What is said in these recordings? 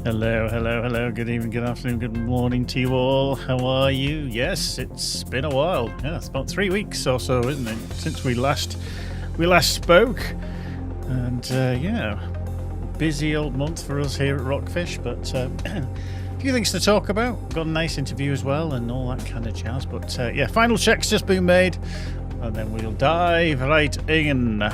Hello, hello, hello. Good evening, good afternoon, good morning to you all. How are you? Yes, it's been a while. Yeah, it's about 3 weeks or so, isn't it, since we last spoke. And yeah, busy old month for us here at Rockfish, but a few things to talk about. We've got a nice interview as well and all that kind of jazz. But yeah, final check's just been made, and then we'll dive right in.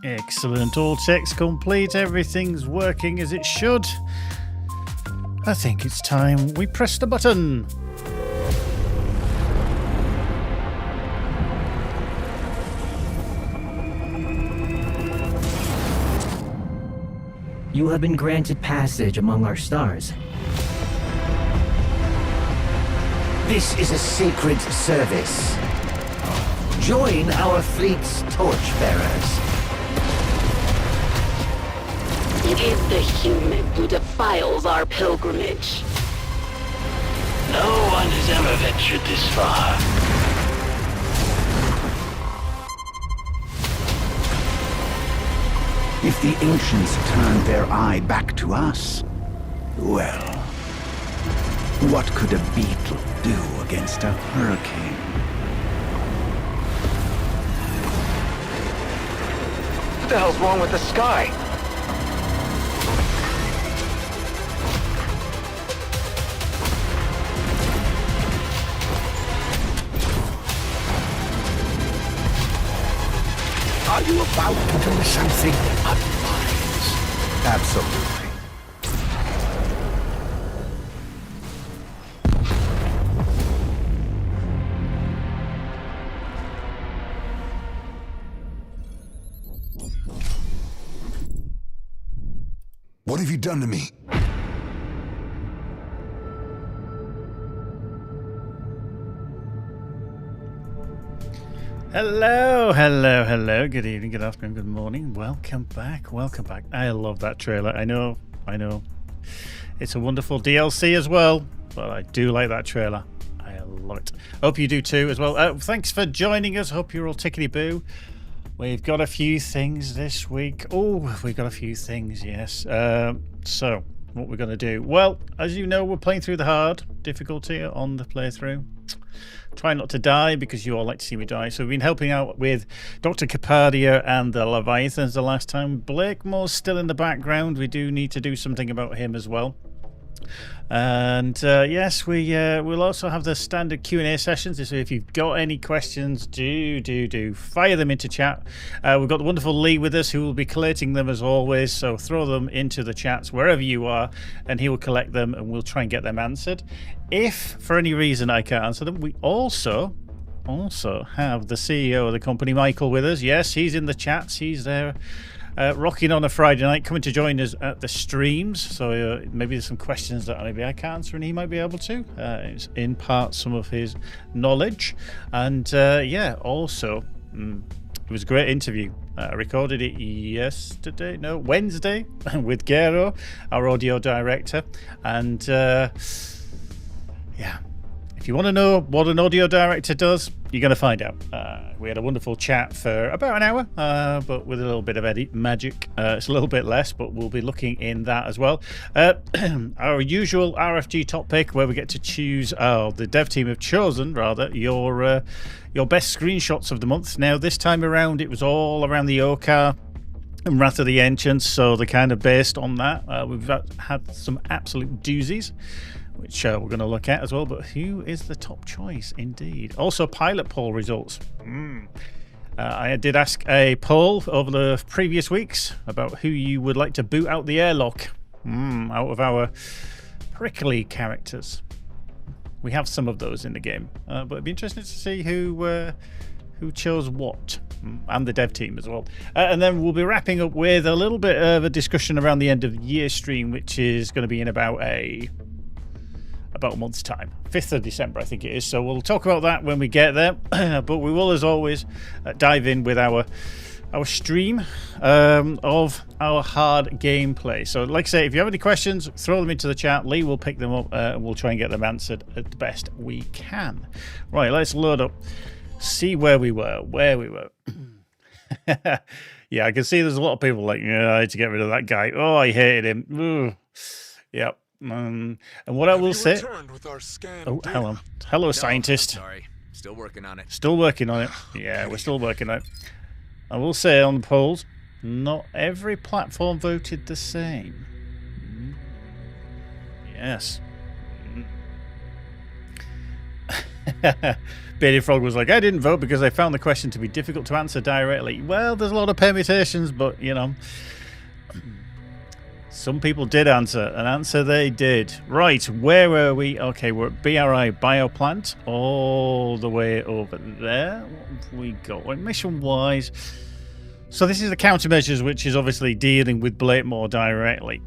Excellent, all checks complete, everything's working as it should. I think it's time we press the button. You have been granted passage among our stars. This is a sacred service. Join our fleet's torchbearers. It is the human who defiles our pilgrimage. No one has ever ventured this far. If the ancients turned their eye back to us, well, what could a beetle do against a hurricane? What the hell's wrong with the sky? Are you about to do something unwise? Absolutely. What have you done to me? Hello, hello, hello. Good evening, good afternoon, good morning. Welcome back, welcome back. I love that trailer. I know. It's a wonderful DLC as well, but I do like that trailer. I love it. Hope you do too as well. Thanks for joining us. Hope you're all tickety-boo. We've got a few things this week. Oh, we've got a few things, yes. So, what we're going to do. Well, as you know, we're playing through the hard difficulty on the playthrough. Try not to die because you all like to see me die. So we've been helping out with Dr. Capadia and the Leviathans the last time. Blakemore's still in the background. We do need to do something about him as well. And yes, we'll also have the standard Q&A sessions. So if you've got any questions, do fire them into chat. We've got the wonderful Lee with us who will be collating them as always. So throw them into the chats wherever you are, and he will collect them, and we'll try and get them answered. If for any reason I can't answer them, we also have the CEO of the company, Michael, with us. Yes, he's in the chats. He's there. Rocking on a Friday night, coming to join us at the streams. So maybe there's some questions that maybe I can't answer and he might be able to impart some of his knowledge. And yeah, also it was a great interview. I recorded it Wednesday with Gero, our audio director. And yeah, If you want to know what an audio director does, you're going to find out. We had a wonderful chat for about an hour, but with a little bit of edit magic. It's a little bit less, but we'll be looking in that as well. Our usual RFG top pick, where we get to choose, the dev team have chosen, rather, your best screenshots of the month. Now, this time around, it was all around the Okar and Wrath of the Ancients, so they're kind of based on that. We've had some absolute doozies, which we're going to look at as well. But who is the top choice, indeed? Also, pilot poll results. I did ask a poll over the previous weeks about who you would like to boot out the airlock out of our prickly characters. We have some of those in the game, but it'd be interesting to see who chose what, and the dev team as well. And then we'll be wrapping up with a little bit of a discussion around the end of year stream, which is going to be in about a month's time, 5th of December I think it is, so we'll talk about that when we get there. But we will, as always, dive in with our stream of our hard gameplay. So like I say, if you have any questions, throw them into the chat. Lee will pick them up and we'll try and get them answered at the best we can. Right, let's load up, see where we were. Yeah, I can see there's a lot of people like, I had to get rid of that guy. Oh, I hated him. Ugh. Yep. And what I will say... Hello, scientist. Sorry, still working on it. Still working on it. Yeah, we're still working on it. I will say on the polls, not every platform voted the same. Yes. Bearded Frog was like, I didn't vote because I found the question to be difficult to answer directly. Well, there's a lot of permutations, but, you know... Some people did answer, an answer they did. Right, where were we? Okay, we're at BRI Bioplant, all the way over there. What have we got? Mission-wise, so this is the countermeasures, which is obviously dealing with Blake more directly.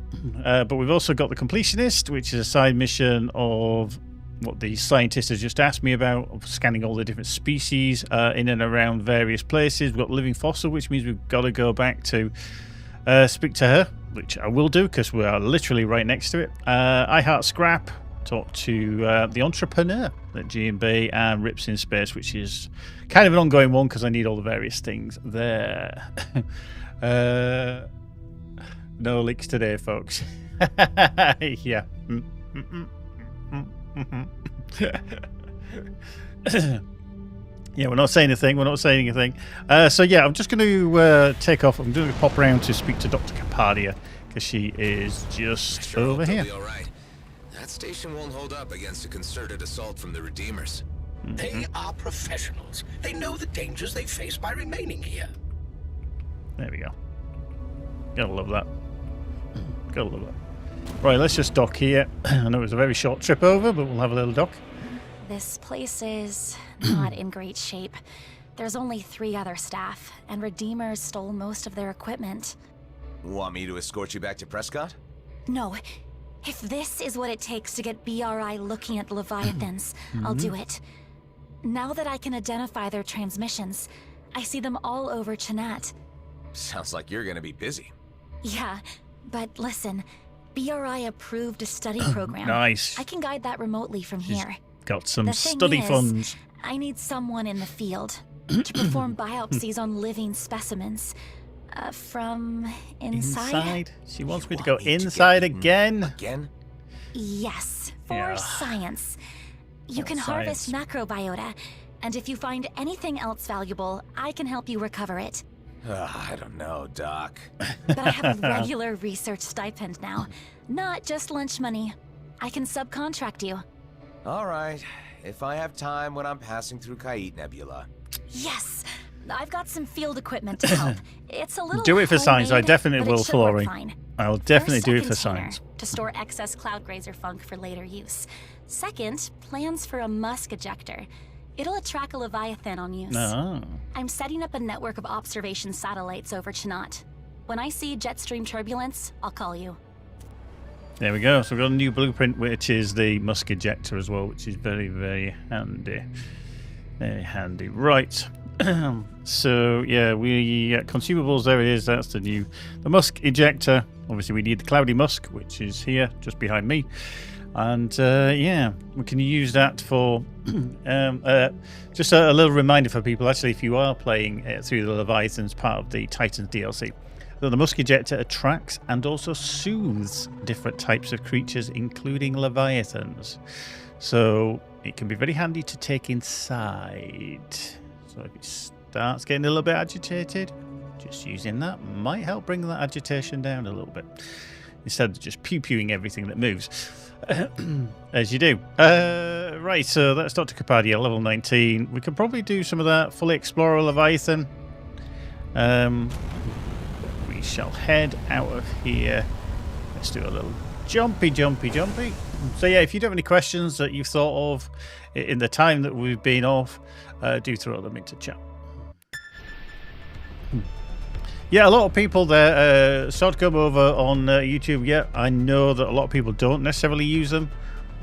But we've also got the Completionist, which is a side mission of what the scientist has just asked me about, of scanning all the different species in and around various places. We've got Living Fossil, which means we've got to go back to speak to her, which I will do because we are literally right next to it. I Heart Scrap, talk to the Entrepreneur at G&B, and Rips in Space, which is kind of an ongoing one because I need all the various things there. No leaks today, folks. Yeah. Yeah, we're not saying anything. So yeah, I'm just going to take off. I'm going to pop around to speak to Dr. Capadia because she is just over here. Be all right. That station won't hold up against a concerted assault from the Redeemers. They are professionals. They know the dangers they face by remaining here. There we go. Gotta love that. Right, let's just dock here. I know it was a very short trip over, but we'll have a little dock. This place is not in great shape. There's only 3 other staff, and Redeemers stole most of their equipment. Want me to escort you back to Prescott? No. If this is what it takes to get BRI looking at Leviathans, I'll do it. Now that I can identify their transmissions, I see them all over Chinat. Sounds like you're gonna be busy. Yeah, but listen, BRI approved a study program. Nice. I can guide that remotely from here. Got some study funds. I need someone in the field to perform biopsies on living specimens from inside. She wants me to go inside again. Again? Yes, for science. You can harvest macrobiota, and if you find anything else valuable, I can help you recover it. I don't know, Doc. But I have a regular research stipend now, not just lunch money. I can subcontract you. All right, if I have time when I'm passing through Kait Nebula. Yes, I've got some field equipment to help. It's a little do it for science. I definitely will, Flori. I'll definitely do it for science. To store excess cloud grazer funk for later use. Second, plans for a musk ejector. It'll attract a Leviathan on use. Oh. I'm setting up a network of observation satellites over Chinat. When I see jet stream turbulence, I'll call you. There we go. So we've got a new blueprint, which is the musk ejector as well, which is very, very handy. Very handy. Right. So, yeah, we consumables, there it is. That's the musk ejector. Obviously, we need the Cloudy Musk, which is here, just behind me. And yeah, we can use that for just a little reminder for people. Actually, if you are playing through the Leviathans, part of the Titans DLC, the Musk ejector attracts and also soothes different types of creatures, including Leviathans. So it can be very handy to take inside. So if it starts getting a little bit agitated, just using that might help bring that agitation down a little bit, instead of just pew-pewing everything that moves, as you do. Right, so that's Dr. Capadia, level 19. We could probably do some of that fully explore Leviathan. We shall head out of here. Let's do a little jumpy. So yeah, if you do have any questions that you've thought of in the time that we've been off, do throw them into chat. Yeah, a lot of people there start to come over on YouTube. Yeah, I know that a lot of people don't necessarily use them,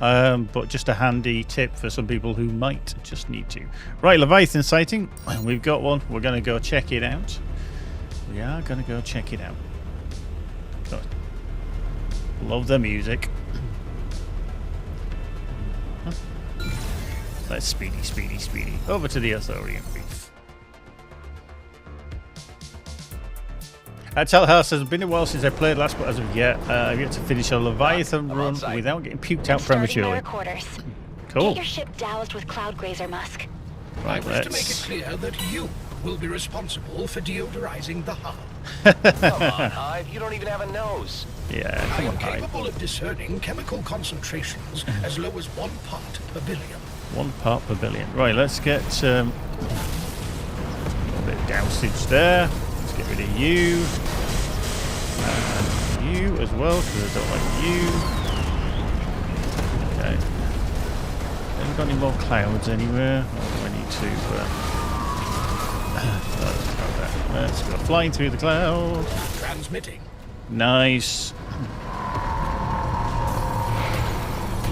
but just a handy tip for some people who might just need to. Right, Leviathan sighting. We've got one. We're going to go check it out. We are going to go check it out. God. Love the music. Let's speedy. Over to the Athorian Reef. Telhouse says, it's been a while since I played last, but as of yet, I've yet to finish a Leviathan run without getting puked out prematurely. Cool. Get your ship doused with Cloud Grazer Musk. Right, I wish to make it clear that you will be responsible for deodorizing the hull. Come on, Hive. You don't even have a nose. Yeah, I come am on, Hive. capable of discerning chemical concentrations as low as 1 part per billion. 1 part per billion. Right, let's get a little bit of downstage there. Let's get rid of you. And you as well, because I don't like you. Okay. Haven't got any more clouds anywhere. Oh, I need to. Let's go flying through the clouds. Transmitting. Nice.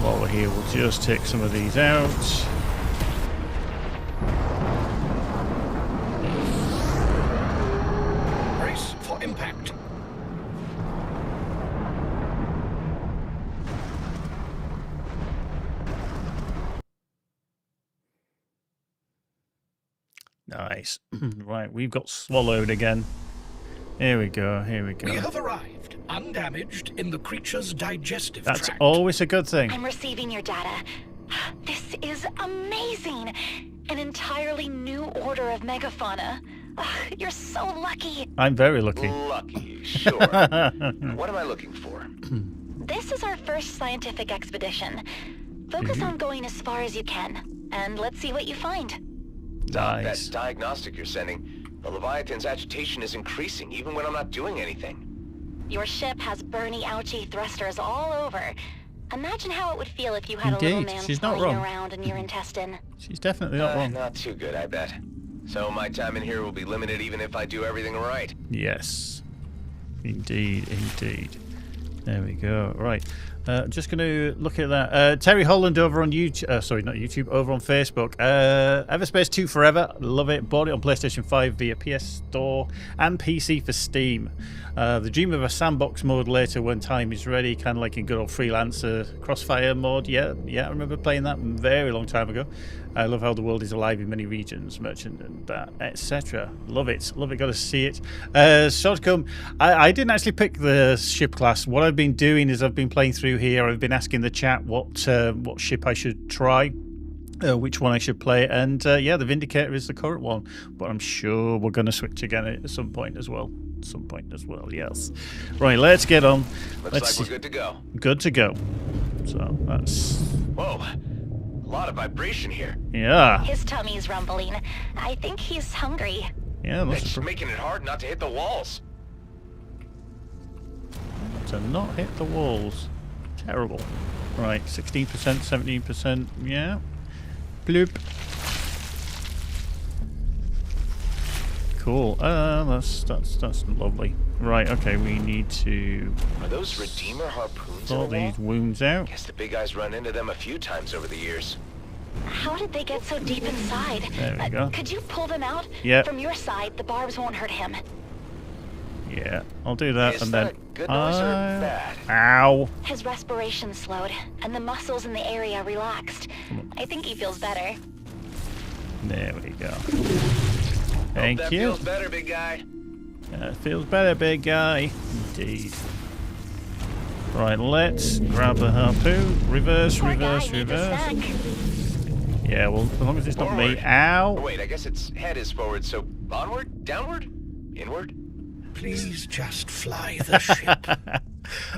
While we're here, we'll just take some of these out. Brace for impact. Nice. Right, we've got swallowed again. Here we go. We have arrived, undamaged, in the creature's digestive tract. That's always a good thing. I'm receiving your data. This is amazing. An entirely new order of megafauna. You're so lucky. I'm very lucky. Lucky, sure. What am I looking for? This is our first scientific expedition. Focus on going as far as you can, and let's see what you find. Nice. That diagnostic you're sending. The Leviathan's agitation is increasing, even when I'm not doing anything. Your ship has Bernie ouchie thrusters all over. Imagine how it would feel if you had a little man flying around in your intestine. She's definitely not wrong. Not too good, I bet. So my time in here will be limited even if I do everything right. Yes. Indeed. There we go. Right. Just going to look at that. Terry Holland over on YouTube. Sorry, not YouTube. Over on Facebook. EVERSPACE 2 forever. Love it. Bought it on PlayStation 5 via PS Store and PC for Steam. The dream of a sandbox mode later when time is ready, kind of like in good old Freelancer Crossfire mode. Yeah, I remember playing that a very long time ago. I love how the world is alive in many regions, merchant and that, etc. Love it. Got to see it. Shotcom, I didn't actually pick the ship class. What I've been doing is I've been playing through here. I've been asking the chat what ship I should try. Which one I should play, and yeah, the Vindicator is the current one, but I'm sure we're going to switch again at some point as well. Yes. Right, let's get on. Looks like we're good to go. Good to go. So that's... Whoa, a lot of vibration here. Yeah. His tummy's rumbling. I think he's hungry. Yeah, it's making it hard not to hit the walls. To not hit the walls. Terrible. Right, 16%, 17%, yeah. Bloop. Cool. That's lovely. Right. Okay. We need to. Are those Redeemer harpoons? Sort these wounds out. Guess the big guys run into them a few times over the years. How did they get so deep inside? There we go. Could you pull them out? Yeah. From your side, the barbs won't hurt him. Yeah, I'll do that, Is and that then. a good noise or bad? Ow! His respiration slowed, and the muscles in the area relaxed. I think he feels better. There we go. Hope Thank that you. feels better, big guy. Feels better, big guy. Indeed. Right, let's grab the harpoon. Reverse, Poor reverse, guy needs a reverse. snack. Yeah, well, as long as it's not me. Forward. Ow! Oh, wait, I guess its head is forward, so onward, downward, inward. Please just fly the ship.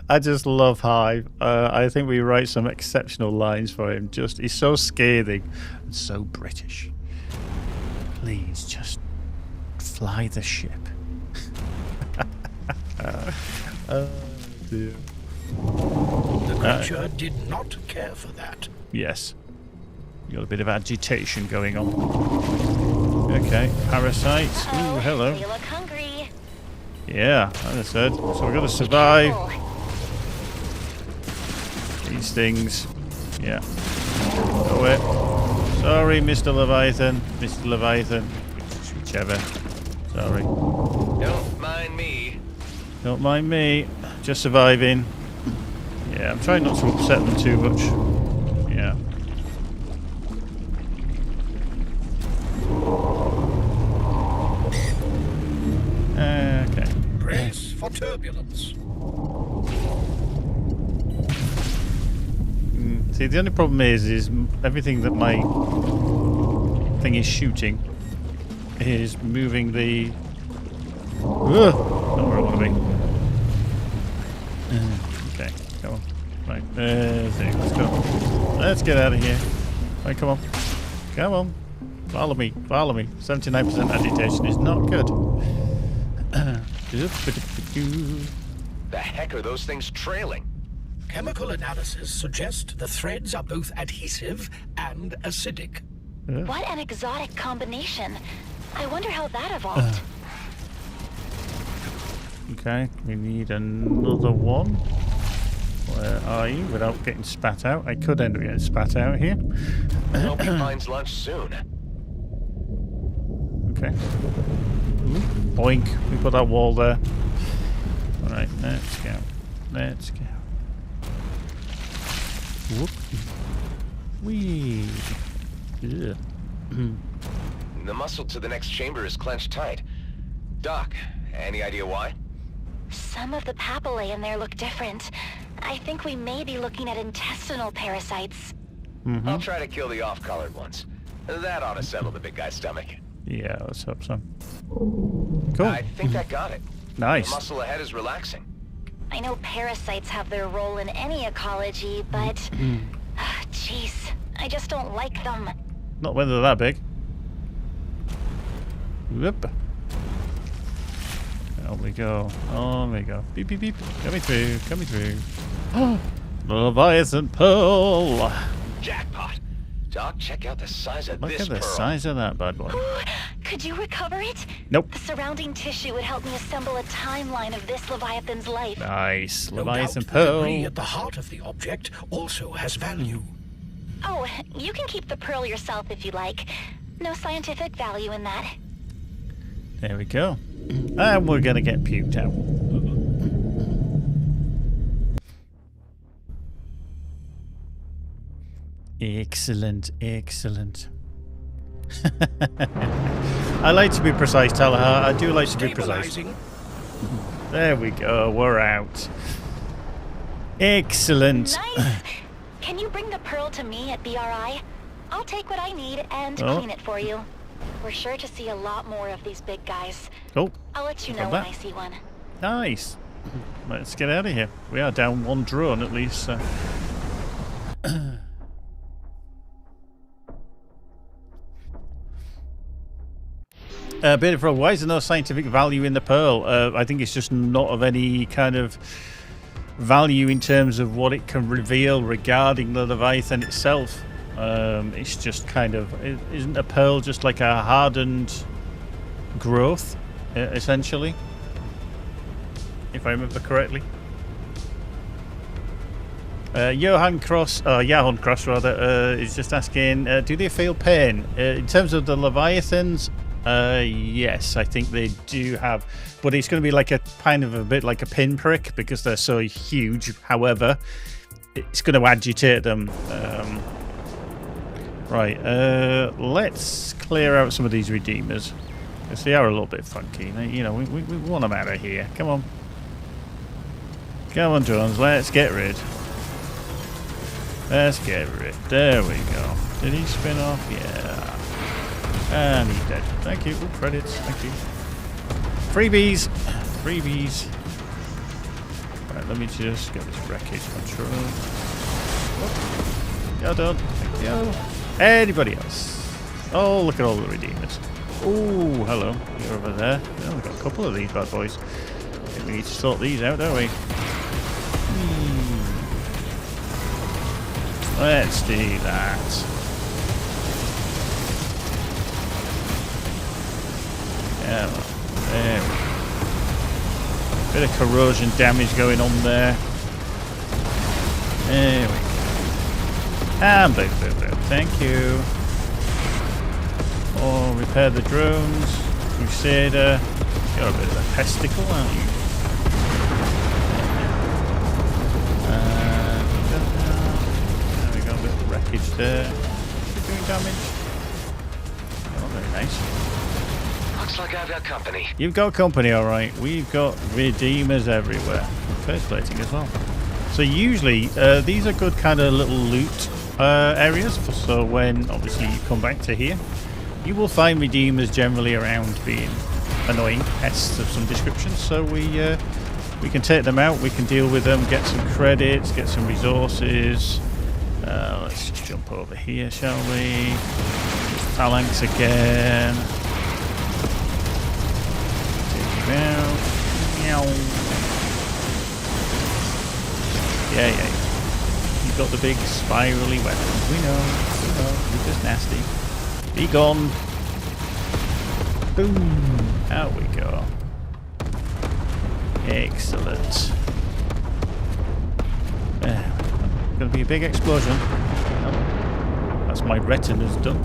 I just love Hive. I think we write some exceptional lines for him. Just, he's so scathing and so British. Please just fly the ship. Oh dear. The creature did not care for that. Yes. You got a bit of agitation going on. Okay, parasites. Ooh, hello. You look hungry. Yeah, as I said. So we've got to survive these things. Yeah. Go it. Sorry, Mr. Leviathan. Mr. Leviathan. Whichever. Sorry. Don't mind me. Don't mind me. Just surviving. Yeah, I'm trying not to upset them too much. Yeah. Okay. Brace for turbulence. See, the only problem is everything that my thing is shooting is moving the. Ugh, not where I want to be. Okay, come on. Right, there's it. Let's go. Let's get out of here. Right, come on. Come on. Follow me. Follow me. 79% agitation is not good. The heck are those things trailing? Chemical analysis suggests the threads are both adhesive and acidic. What an exotic combination. I wonder how that evolved. Okay, we need another one. Where are you? Without getting spat out. I could end up getting spat out here. I hope he finds lunch soon. Okay. Ooh, boink. We put that wall there. Alright, let's go. Let's go. Whoop. Whee. Yeah. The muscle to the next chamber is clenched tight. Doc, any idea why? Some of the papillae in there look different. I think we may be looking at intestinal parasites. I'll try to kill the off-colored ones. That ought to settle the big guy's stomach. Yeah, let's hope so. Cool. I think I got it. Nice. The muscle ahead is relaxing. I know parasites have their role in any ecology, but... Jeez, I just don't like them. Not when they're that big. Whoop. On we go. On we go. Beep, beep, beep. Coming through. Coming through. The Leviathan Pearl. Jackpot. Doc, check out the size of Look this at the pearl. size of that bad boy. Could you recover it? Nope. The surrounding tissue would help me assemble a timeline of this Leviathan's life. Nice. No Leviathan doubt the debris Pearl. at the heart of the object also has value. Oh, you can keep the pearl yourself if you like. No scientific value in that. There we go. And we're going to get puked out. Excellent, excellent. I like to be precise, Talahar. I do like to be precise. Stabilizing. There we go. We're out. Excellent. Nice! Can you bring the pearl to me at BRI? I'll take what I need and clean it for you. We're sure to see a lot more of these big guys. Oh, I'll let you know Come when back. I see one. nice. Let's get out of here. We are down one drone at least. So. Bit for why is there no scientific value in the pearl? I think it's just not of any kind of value in terms of what it can reveal regarding the Leviathan itself. It's just kind of, isn't a pearl just like a hardened growth, essentially? If I remember correctly. Johan Cross rather, is just asking, do they feel pain? In terms of the Leviathans, Yes, I think they do have, but it's going to be like a kind of a bit like a pinprick because they're so huge. However, it's going to agitate them. Right, let's clear out some of these redeemers because they are a little bit funky. You know, we want them out of here. Come on. Come on, drones, let's get rid. Let's get rid. There we go. Did he spin off? Yeah. And he's dead. Thank you. Ooh, credits. Thank you. Freebies. Freebies. Right, let me just get this wreckage control. Oh. Well done. Thank you. Anybody else? Oh, look at all the redeemers. Oh, hello. You're over there. Oh, we've got a couple of these bad boys. I think we need to sort these out, don't we? Let's do that. Yeah, well, there we go. Bit of corrosion damage going on there. There we go. And boom, boom, boom. Thank you. Oh, repair the drones. Crusader. You're a bit of a pesticle, aren't you? There we go, a bit of wreckage there. Is it doing damage? Oh, very nice. Looks like I've got company. You've got company, alright. We've got redeemers everywhere. First plating as well. So usually, these are good kind of little loot areas. So when, obviously, you come back to here, you will find redeemers generally around being annoying pests of some description. So we can take them out, we can deal with them, get some credits, get some resources. Let's just jump over here, shall we? Phalanx again. Take him out. Yeah. You've got the big spirally weapons. We know. You're just nasty. Be gone. Boom. Out we go. Excellent. Gonna be a big explosion. Oh, that's my retina's done.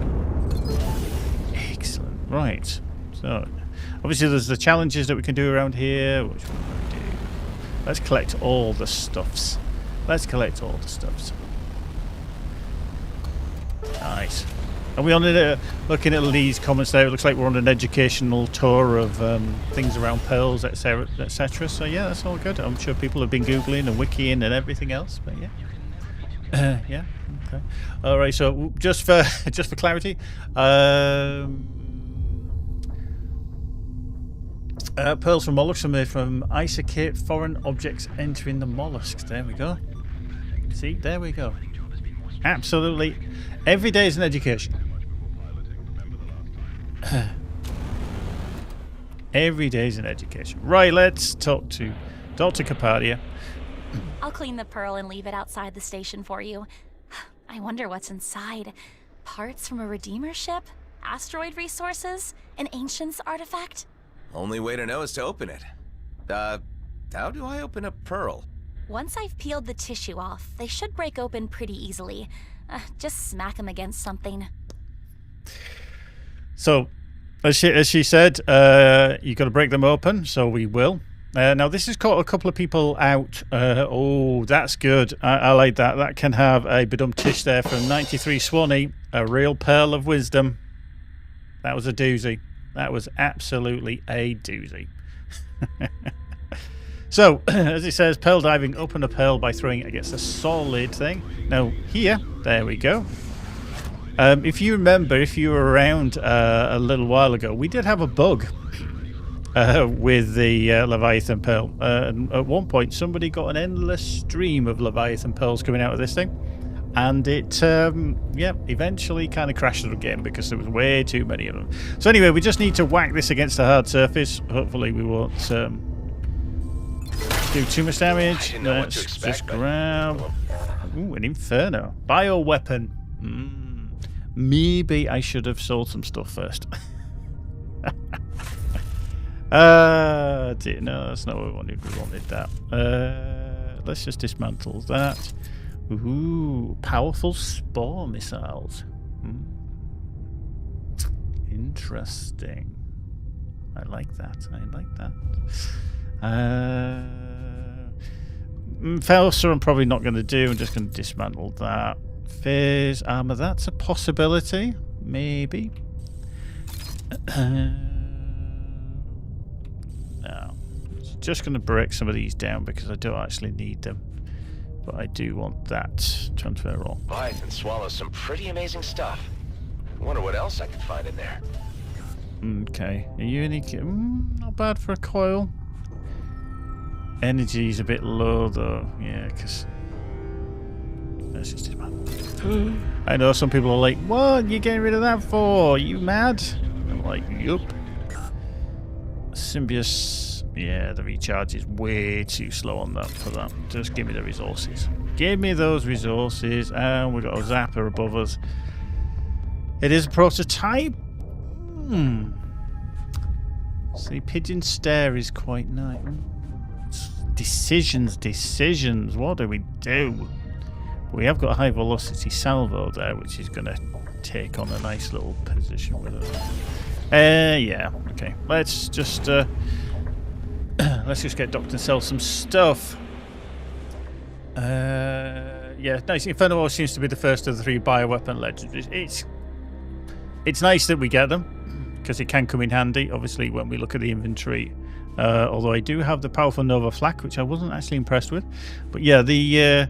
Excellent. Right. So, obviously there's the challenges that we can do around here. Which one do we do? Let's collect all the stuffs. Nice. Are we on looking at Lee's comments there? It looks like we're on an educational tour of things around pearls, etc. So yeah, that's all good. I'm sure people have been googling and wikiing and everything else. But yeah, yeah. Okay. All right. So just for clarity, pearls from mollusks are made from isolate foreign objects entering the mollusks. There we go. See, there we go. Absolutely. Every day is an education. Every day is an education. Right, let's talk to Dr. Capadia. I'll clean the pearl and leave it outside the station for you. I wonder what's inside. Parts from a Redeemer ship? Asteroid resources? An Ancients artifact? Only way to know is to open it. How do I open a pearl? Once I've peeled the tissue off, they should break open pretty easily. Just smack them against something. So, as she said, you got to break them open, so we will. Now, this has caught a couple of people out. Oh, that's good. I like that. That can have a badum-tish there from 93 Swanee. A real pearl of wisdom. That was a doozy. That was absolutely a doozy. So, as it says, pearl diving, open a pearl by throwing it against a solid thing. Now, here, there we go. If you remember, if you were around a little while ago, we did have a bug with the Leviathan Pearl. At one point, somebody got an endless stream of Leviathan Pearls coming out of this thing. And it, eventually kind of crashed the game because there was way too many of them. So anyway, we just need to whack this against a hard surface. Hopefully we won't do too much damage. Let's just grab... Ooh, an Inferno. Bioweapon. Maybe I should have sold some stuff first. No, that's not what we wanted. We wanted that. Let's just dismantle that. Ooh, powerful spore missiles. Interesting. I like that. I like that. Felser I'm probably not going to do. I'm just going to dismantle that. Phase armor, that's a possibility. Maybe. No. Just going to break some of these down because I don't actually need them. But I do want that transfer all. Leviathan swallows some pretty amazing stuff. I wonder what else I could find in there. Okay. Are you any... not bad for a coil. Energy's a bit low though. Yeah, because... Let's just dismantle. I know some people are like, what are you getting rid of that for? Are you mad? I'm like, yup. Symbios, yeah, the recharge is way too slow on that for that. Just give me the resources. Give me those resources. And we've got a zapper above us. It is a prototype. See, pigeon stare is quite nice. Decisions. What do we do? We have got a high velocity salvo there, which is going to take on a nice little position with us. Yeah, okay. Let's just get Doctor and sell some stuff. Yeah, nice. Inferno seems to be the first of the 3 bioweapon legends. It's nice that we get them because it can come in handy. Obviously, when we look at the inventory. Although I do have the powerful Nova Flak, which I wasn't actually impressed with. But yeah, the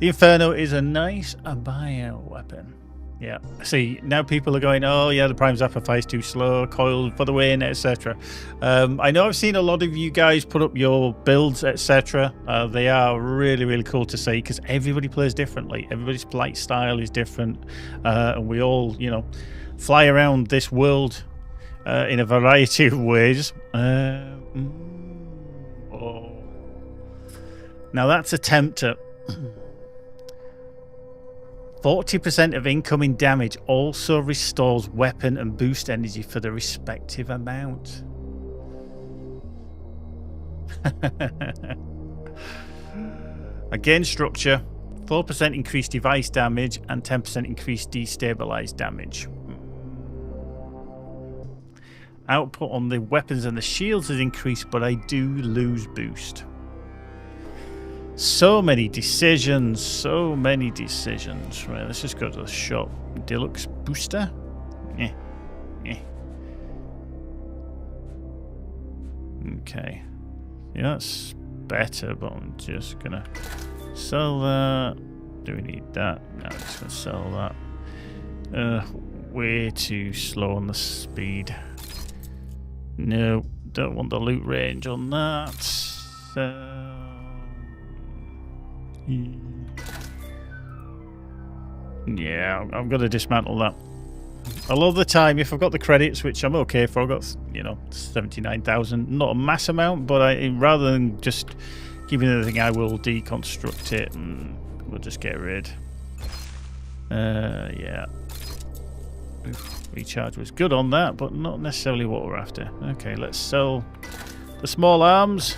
Inferno is a nice bioweapon. Yeah. See, now people are going, oh yeah, the Prime Zapper is too slow, coil for the win, etc. I know I've seen a lot of you guys put up your builds, etc. They are really, really cool to see because everybody plays differently. Everybody's play style is different. And we all, you know, fly around this world in a variety of ways. Now that's a tempter. 40% of incoming damage also restores weapon and boost energy for the respective amount. Again, structure. 4% increased device damage and 10% increased destabilized damage. Output on the weapons and the shields is increased, but I do lose boost. So many decisions. Right, let's just go to the shop. Deluxe booster? Okay. Yeah, that's better, but I'm just gonna sell that. Do we need that? No, I'm just gonna sell that. Way too slow on the speed. No, don't want the loot range on that. Yeah, I'm going to dismantle that. A lot of the time, if I've got the credits, which I'm okay for, I've got, you know, 79,000. Not a mass amount, but rather than just keeping everything, I will deconstruct it and we'll just get rid. Yeah. Oof, recharge was good on that, but not necessarily what we're after. Okay, let's sell the small arms.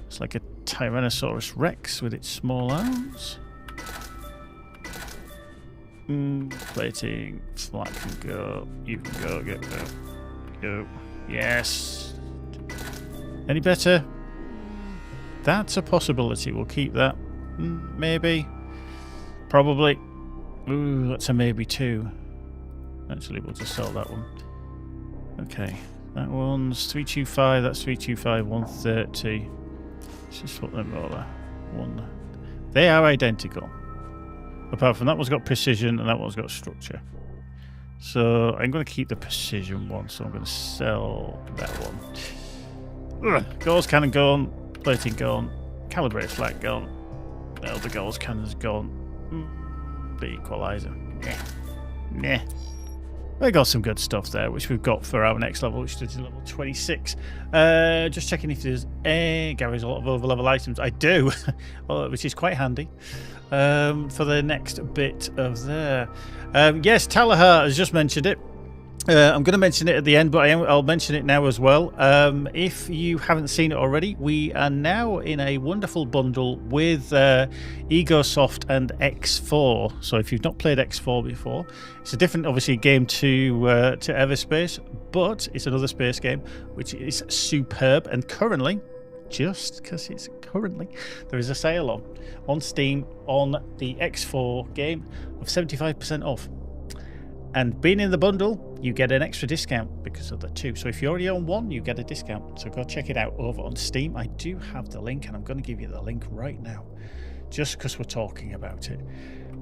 It's like a Tyrannosaurus Rex with its small arms. Plating, Flak can go. You can go, go. Yes. Any better? That's a possibility. We'll keep that. Maybe. Probably. Ooh, that's a maybe too. Actually, we'll just sell that one. Okay. That one's 325. That's 325. 130. Let's just put them all there. One. They are identical. Apart from that one's got precision and that one's got structure. So I'm going to keep the precision one. So I'm going to sell that one. Gauze cannon gone. Plating gone. Calibrated Flak gone. Well, the gauze cannon's gone. The equalizer. Nah. We got some good stuff there, which we've got for our next level, which is level 26. Just checking if there's Gary's a lot of over-level items. I do, which is quite handy for the next bit of there. Yes, Talahar has just mentioned it. I'm going to mention it at the end, but I'll mention it now as well. If you haven't seen it already, we are now in a wonderful bundle with EgoSoft and X4. So if you've not played X4 before, it's a different, obviously, game to EVERSPACE, but it's another space game, which is superb. And currently, just because it's currently, there is a sale on Steam on the X4 game of 75% off. And being in the bundle, you get an extra discount because of the two. So if you already own one, you get a discount. So go check it out over on Steam. I do have the link, and I'm going to give you the link right now, just because we're talking about it.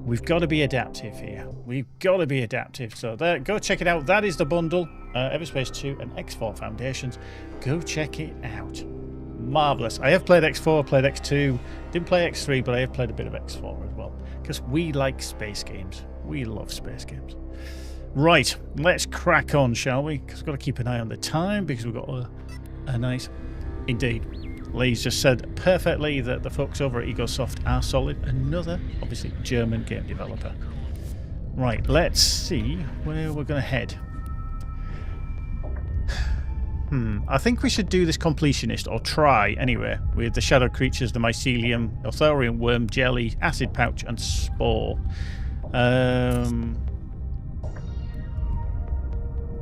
We've got to be adaptive here. We've got to be adaptive. So there, go check it out. That is the bundle, EVERSPACE 2 and X4 Foundations. Go check it out. Marvellous. I have played X4, played X2, didn't play X3, but I have played a bit of X4 as well, because we like space games. We love space games. Right, let's crack on, shall we? Because we've got to keep an eye on the time, because we've got a nice... Indeed. Lee's just said perfectly that the folks over at EgoSoft are solid. Another, obviously, German game developer. Right, let's see where we're going to head. I think we should do this completionist, or try anyway, with the shadow creatures, the mycelium, Eltharian worm, jelly, acid pouch, and spore.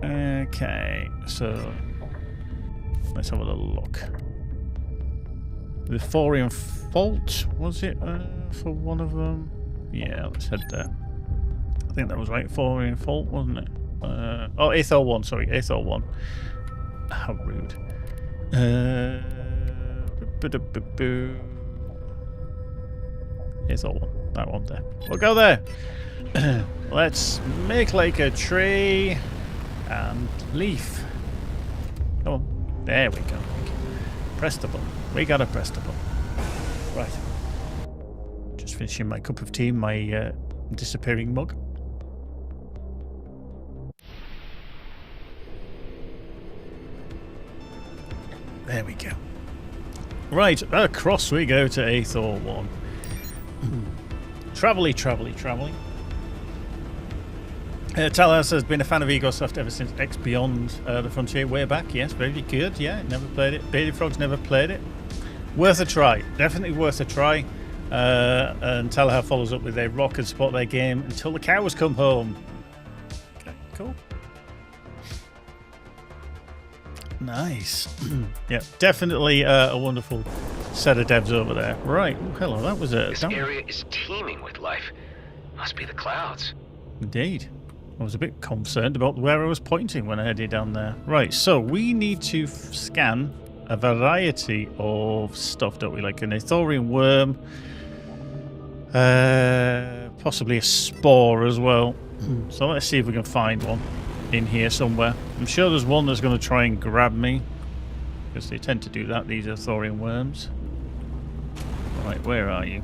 Okay, so let's have a little look. The Thorian Fault, was it for one of them? Yeah, let's head there. I think that was right, Thorian Fault, wasn't it? Oh, Aethor 1, sorry, Aethor 1. How rude. Aethor 1, that one there. We'll go there. Let's make like a tree. And leaf. Come on. There we go. Press the button. We gotta press the button. Right. Just finishing my cup of tea in my disappearing mug. There we go. Right, across we go to Aethor 1. Travelly. Talas has been a fan of EgoSoft ever since X Beyond the Frontier way back. Yes, very good. Yeah, never played it. Baby Frog's never played it. Worth a try. Definitely worth a try. And Tallahassee follows up with a rock and support their game until the cows come home. Okay, cool. Nice. Yeah, definitely a wonderful set of devs over there. Right. Oh, hello, that was it. This area is teeming with life. Must be the clouds. Indeed. I was a bit concerned about where I was pointing when I headed down there. Right, so we need to scan a variety of stuff, don't we? Like an Aethorian worm, possibly a spore as well. So let's see if we can find one in here somewhere. I'm sure there's one that's going to try and grab me, because they tend to do that, these Aethorian worms. Right, where are you?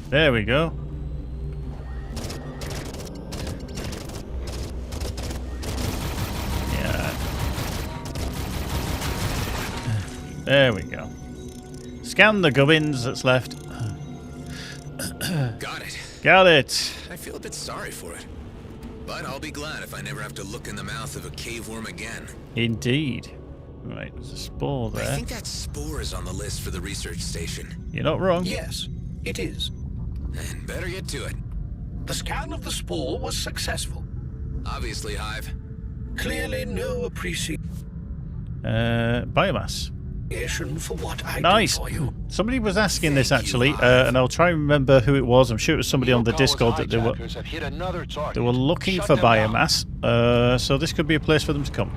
There we go. There we go. Scan the gubbins that's left. Got it. Got it. I feel a bit sorry for it. But I'll be glad if I never have to look in the mouth of a cave worm again. Indeed. Right, there's a spore there. I think that spore is on the list for the research station. You're not wrong. Yes, it is. And better get to it. The scan of the spore was successful. Obviously, Hive. Clearly no appreciation Biomass. For what I nice. do for you. Somebody was asking this actually, and I'll try and remember who it was. I'm sure it was somebody on the Discord that they were looking for biomass. So this could be a place for them to come.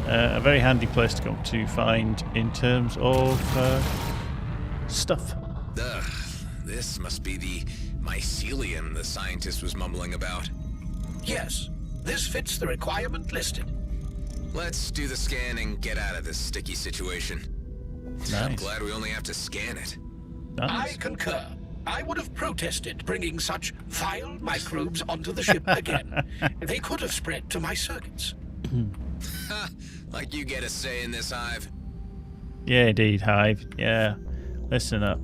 A very handy place to come to find in terms of stuff. Ugh, this must be the mycelium the scientist was mumbling about. Yes, this fits the requirement listed. Let's do the scan and get out of this sticky situation. Nice. I'm glad we only have to scan it. Nice. I concur. I would have protested bringing such vile microbes onto the ship again. They could have spread to my circuits. Like you get a say in this, Hive. Yeah, indeed, Hive. Yeah. Listen up.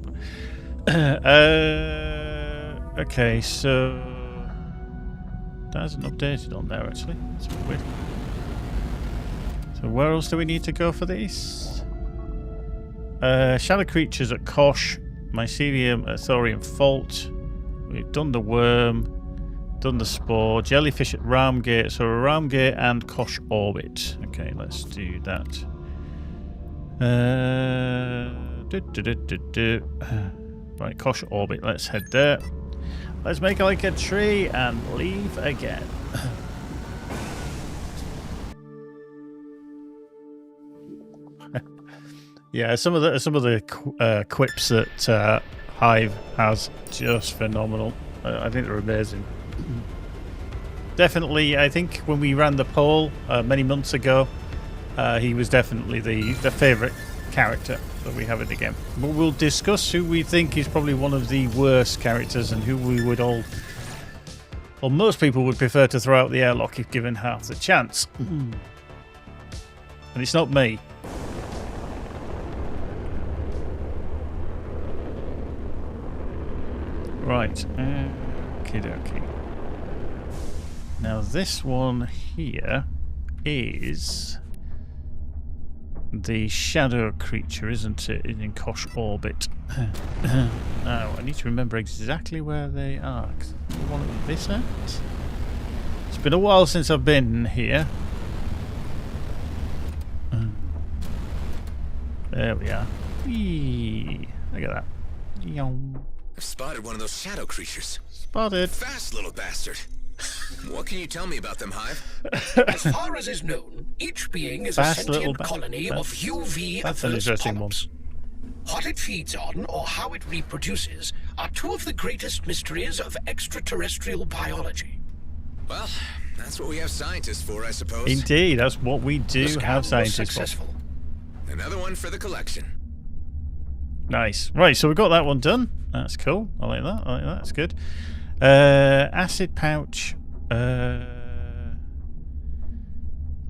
Okay, so... That hasn't updated on there actually. That's weird. So where else do we need to go for this? Shadow creatures at Kosh, Mycelium at Thorium Fault. We've done the worm, done the spore, jellyfish at Ramgate. So Ramgate and Kosh orbit. Okay, let's do that. Right, Kosh orbit. Let's head there. Let's make it like a tree and leave again. Yeah, some of the quips that Hive has, just phenomenal. I think they're amazing. Definitely, I think when we ran the poll many months ago, he was definitely the favourite character that we have in the game. But we'll discuss who we think is probably one of the worst characters and who we would all, or most people would prefer to throw out the airlock if given half the chance. And it's not me. Right, okie. Now this one here is the shadow creature, isn't it? In Kosh orbit. Now I need to remember exactly where they are. One at this end. It's been a while since I've been here. There we are. Whee! Look at that. I've spotted one of those shadow creatures. Spotted. Fast little bastard. What can you tell me about them, Hive? As far as is known, each being is a sentient colony of UV-averse polyps. What it feeds on, or how it reproduces, are two of the greatest mysteries of extraterrestrial biology. Well, that's what we have scientists for, I suppose. Indeed, that's what we do have scientists for. Another one for the collection. Nice. Right, so we got that one done. That's cool. I like that. That's good. Acid pouch.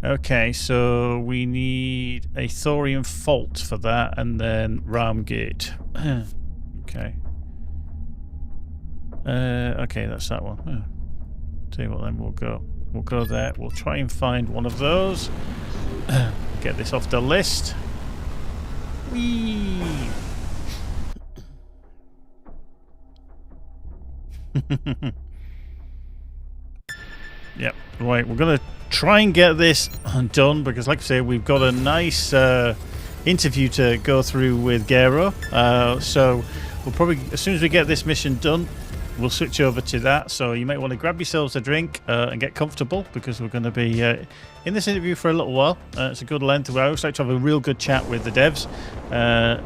Okay, so we need a thorium fault for that, and then Ramgate. Okay. Okay, that's that one. Tell you what, then we'll go there. We'll try and find one of those. Get this off the list. Whee! Yep, right, we're going to try and get this done because, like I say, we've got a nice interview to go through with Gero. So we'll probably, as soon as we get this mission done, we'll switch over to that. So you might want to grab yourselves a drink and get comfortable because we're going to be in this interview for a little while. It's a good length. I always like to have a real good chat with the devs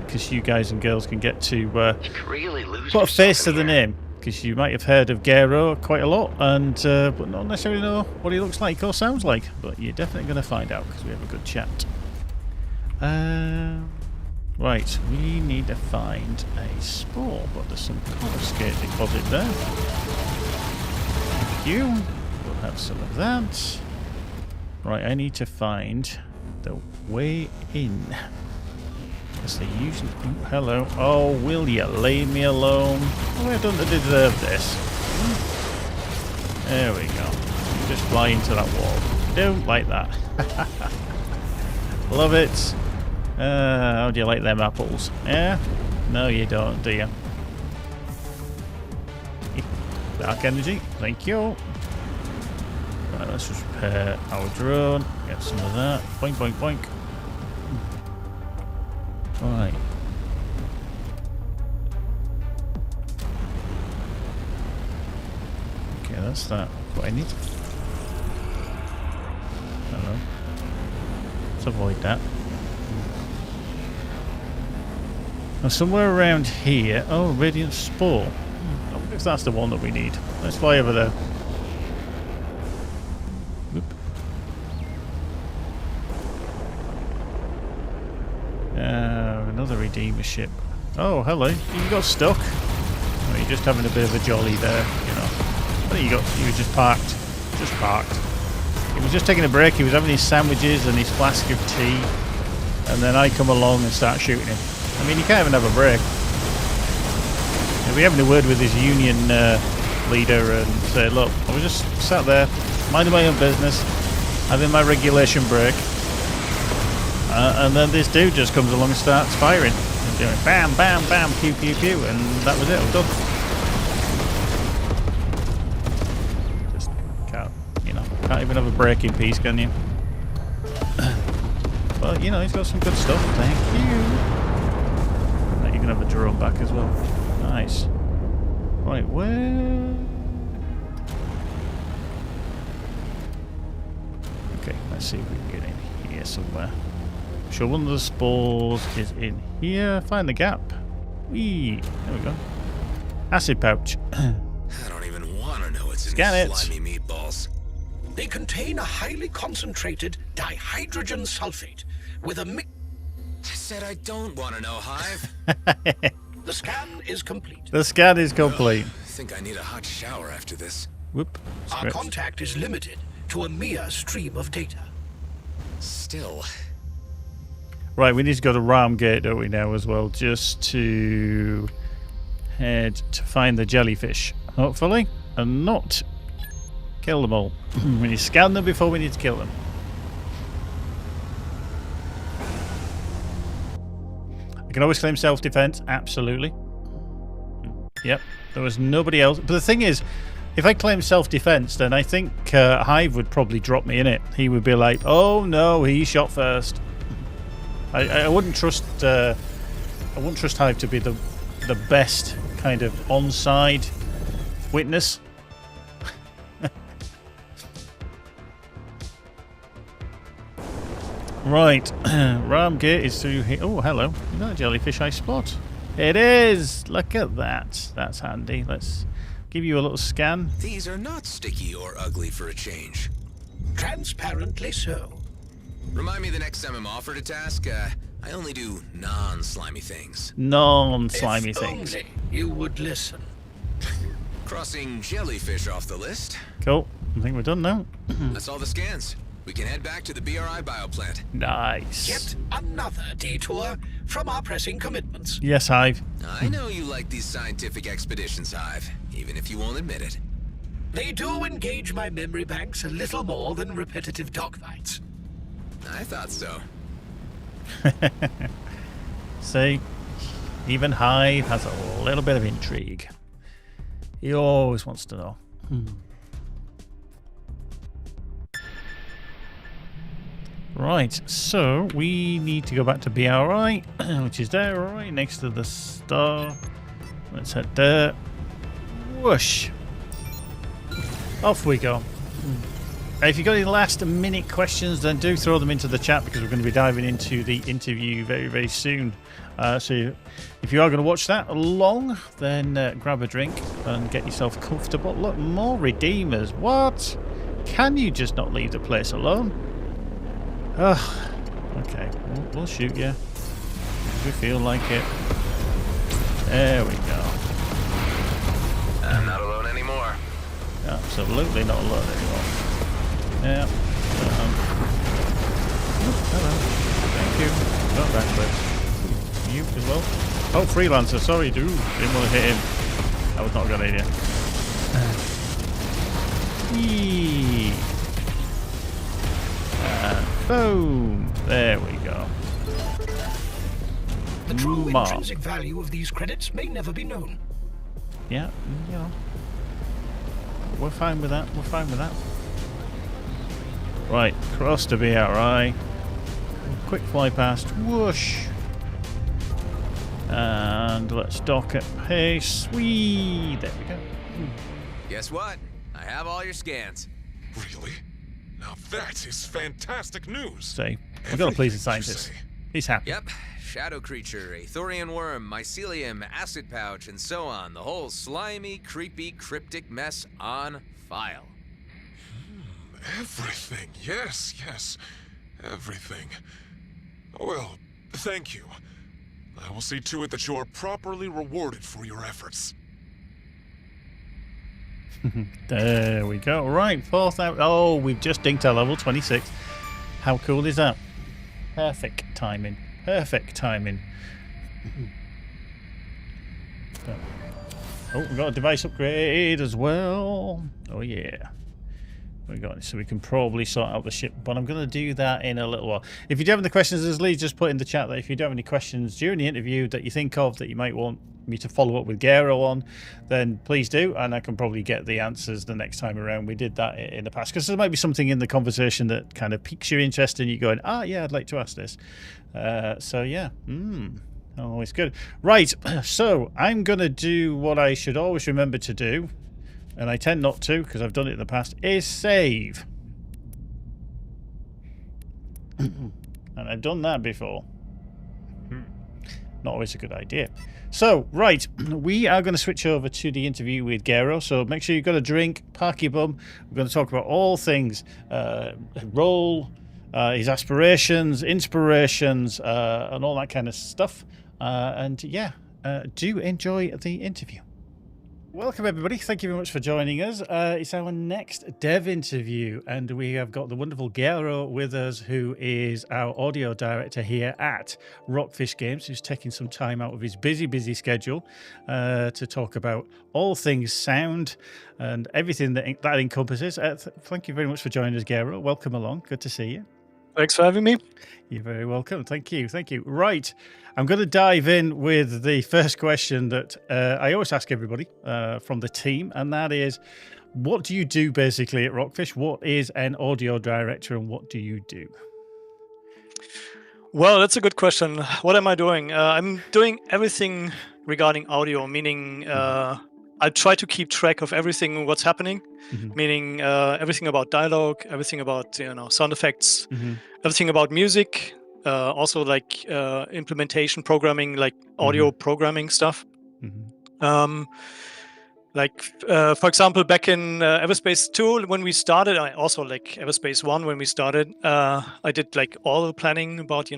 because you guys and girls can get to put a face to the name. Because you might have heard of Gero quite a lot, and but not necessarily know what he looks like or sounds like. But you're definitely going to find out because we have a good chat. Right, we need to find a spore, but there's some confiscate deposit there. Thank you. We'll have some of that. Right, I need to find the way in. As they usually... Ooh, hello. Oh, will you leave me alone? Oh, I don't deserve this. There we go. You just fly into that wall. Don't like that. Love it. How do you like them apples? Yeah? No, you don't, do you? Dark energy. Thank you. Right, let's just repair our drone. Get some of that. Boink, boink, boink. Right. Okay, that's that. What I need. Hello. Let's avoid that. Now somewhere around here. Oh, radiant spore. I wonder if that's the one that we need. Let's fly over there. Whoop. Another Redeemer ship. Oh, hello. You got stuck? Oh, you're just having a bit of a jolly there, you know. I think you were just parked. Just parked. He was just taking a break. He was having his sandwiches and his flask of tea. And then I come along and start shooting him. I mean, you can't even have a break. We're having a word with his union leader and say, look, I was just sat there, minding my own business, having my regulation break, and then this dude just comes along and starts firing. And doing bam, bam, bam, pew, pew, pew, and that was it, I'm done. Just can't, you know, can't even have a break in peace, can you? But, you know, he's got some good stuff, thank you. Right, you can have the drone back as well. Nice. Right, where... Okay, let's see if we can get in here somewhere. I'm sure one of the spores is in here. Find the gap. Whee! There we go. Acid pouch. I don't even want to know what's in Scan these it. slimy meatballs. They contain a highly concentrated dihydrogen sulfate with a mix. I said I don't want to know, Hive. The scan is complete. The scan is complete. I think I need a hot shower after this. Whoop. Our Script. contact is limited to a mere stream of data. Still. Right, we need to go to Ram Gate, don't we, now as well, just to head to find the jellyfish, hopefully, and not kill them all. We need to scan them before we need to kill them. I can always claim self-defense, absolutely. Yep, there was nobody else. But the thing is, if I claim self-defense, then I think Hive would probably drop me in it. He would be like, "Oh no, he shot first." I wouldn't trust. I wouldn't trust Hive to be the best kind of onside witness. Right, Ram Gate is through here. Oh, hello. Is that a jellyfish I spot? It is. Look at that. That's handy. Let's give you a little scan. These are not sticky or ugly for a change. Transparently so. Remind me the next time I'm offered a task, I only do non-slimy things. Non-slimy If things. only you would listen. Crossing jellyfish off the list. Cool. I think we're done now. That's all the scans. We can head back to the BRI bioplant. Nice. Yet another detour from our pressing commitments. Yes, Hive. I know you like these scientific expeditions, Hive, even if you won't admit it. They do engage my memory banks a little more than repetitive dogfights. I thought so. See, even Hive has a little bit of intrigue. He always wants to know. Right, so we need to go back to BRI, which is there, right next to the star. Let's head there. Whoosh. Off we go. If you've got any last minute questions, then do throw them into the chat, because we're going to be diving into the interview very, very soon. So if you are going to watch that along, then grab a drink and get yourself comfortable. Look, more redeemers. What? Can you just not leave the place alone? Ugh. Okay, we'll shoot you if we feel like it. There we go. I'm not alone anymore. Absolutely not alone anymore. Yeah. Hello. Thank you. Not backwards. You as well. Oh, freelancer. Sorry, dude. Didn't want to hit him. That was not a good idea. Yee. Boom. There we go. The true intrinsic value of these credits may never be known. Yeah, you know. We're fine with that. We're fine with that. Right, cross to BRI. Quick fly past. Whoosh. And let's dock at pace. Whee! There we go. Guess what? I have all your scans. Really? Now that is fantastic news. See, we've got a pleasing scientist. He's happy. Yep. Shadow creature, a thorian worm, mycelium, acid pouch, and so on. The whole slimy, creepy, cryptic mess on file. Everything. Yes, yes. Everything. Well, thank you. I will see to it that you are properly rewarded for your efforts. There we go. Right, 4,000. Oh, we've just dinked our level 26. How cool is that? Perfect timing. Perfect timing. Oh, we've got a device upgrade as well. Oh yeah. We got it, so we can probably sort out the ship, but I'm going to do that in a little while. If you do have any questions, as Lee just put in the chat, that if you do have any questions during the interview that you think of that you might want me to follow up with Gero on, then please do, and I can probably get the answers the next time around. We did that in the past, because there might be something in the conversation that kind of piques your interest and you're going, yeah, I'd like to ask this. So yeah, always good. Right, so I'm going to do what I should always remember to do, and I tend not to because I've done it in the past, is save. And I've done that before. Not always a good idea. So, right, we are going to switch over to the interview with Gero, so make sure you've got a drink, park your bum. We're going to talk about all things role, his aspirations, inspirations, and all that kind of stuff. And yeah, do enjoy the interview. Welcome everybody, thank you very much for joining us. It's our next dev interview, and we have got the wonderful Gero with us, who is our audio director here at Rockfish Games, who's taking some time out of his busy schedule to talk about all things sound and everything that encompasses. Thank you very much for joining us, Gero. Welcome along, good to see you. Thanks for having me. You're very welcome. Thank you. Right, I'm going to dive in with the first question that I always ask everybody from the team, and that is, what do you do basically at Rockfish? What is an audio director, and what do you do? Well, that's a good question. What am I doing? I'm doing everything regarding audio, meaning I try to keep track of everything what's happening, meaning everything about dialogue, everything about sound effects, everything about music, also like implementation programming, like audio programming stuff. Like for example, back in EVERSPACE 2 when we started, I also like EVERSPACE 1 when we started, I did like all the planning about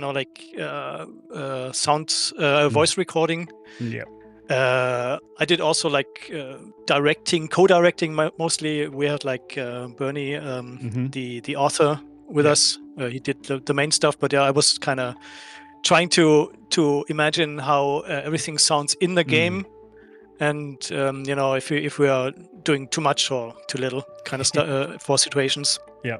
sound voice recording. Yeah. I did also like co-directing mostly. We had like Bernie, the author, with us. He did the main stuff, but I was kind of trying to imagine how everything sounds in the game, and if we are doing too much or too little kind of stuff for situations. Yeah.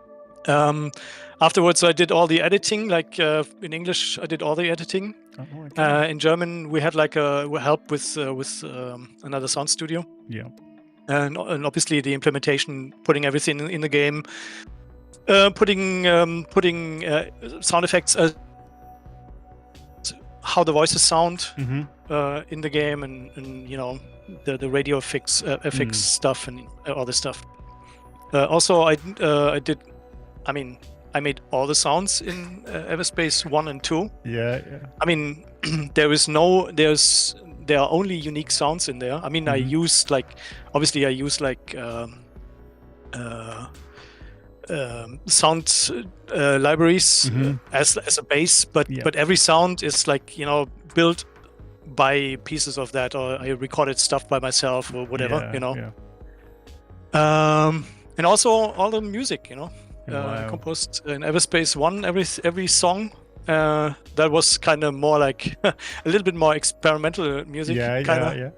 Afterwards, I did all the editing. Like in English, I did all the editing. Oh, okay. In German, we had like a help with another sound studio. Yeah. And obviously the implementation, putting everything in the game, putting sound effects, how the voices sound in the game, and the radio effects stuff and all this stuff. Also, I made all the sounds in EVERSPACE 1 and 2. Yeah. I mean, there are only unique sounds in there. I mean, I use obviously I use sound libraries as a base, but every sound is built by pieces of that, or I recorded stuff by myself or whatever, and also all the music, I composed in EVERSPACE 1 every song. That was kind of more like a little bit more experimental music. Yeah.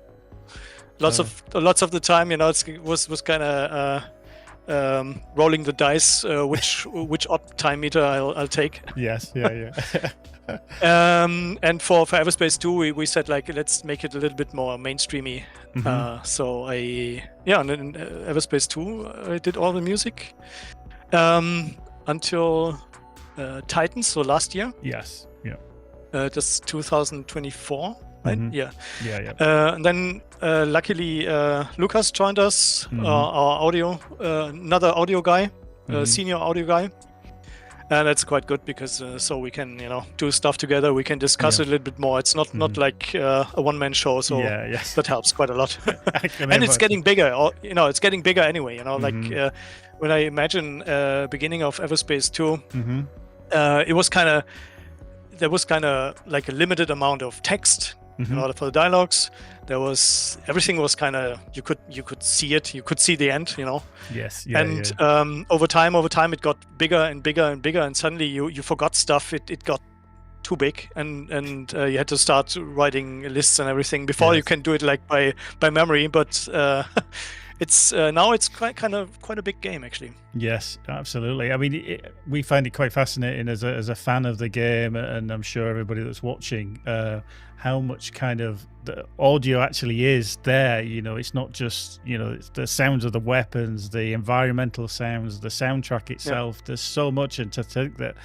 Lots of the time, it was kind of rolling the dice, which odd time meter I'll take. Yes. Yeah. And for EVERSPACE 2, we said let's make it a little bit more mainstreamy. So and in EVERSPACE 2 I did all the music until Titans, so last year. Yes. Yeah. That's 2024, right? Yeah. And then luckily Lucas joined us, our another audio guy, senior audio guy. And that's quite good because so we can do stuff together. We can discuss it a little bit more. It's not like a one-man show, so that helps quite a lot. And it's getting bigger. It's getting bigger anyway. When I imagine beginning of EVERSPACE 2, there was kind of like a limited amount of text in order for the dialogues. Everything was kind of, you could see it, you could see the end, Yes. Over time it got bigger and bigger and bigger, and suddenly you forgot stuff. It got too big, and you had to start writing lists and everything before you can do it like by memory. But it's now it's quite a big game actually. Yes, absolutely. I mean, we find it quite fascinating as a fan of the game, and I'm sure everybody that's watching, how much kind of the audio actually is there. You know, it's not just, you know, it's the sounds of the weapons, the environmental sounds, the soundtrack itself. Yeah. There's so much, and to think that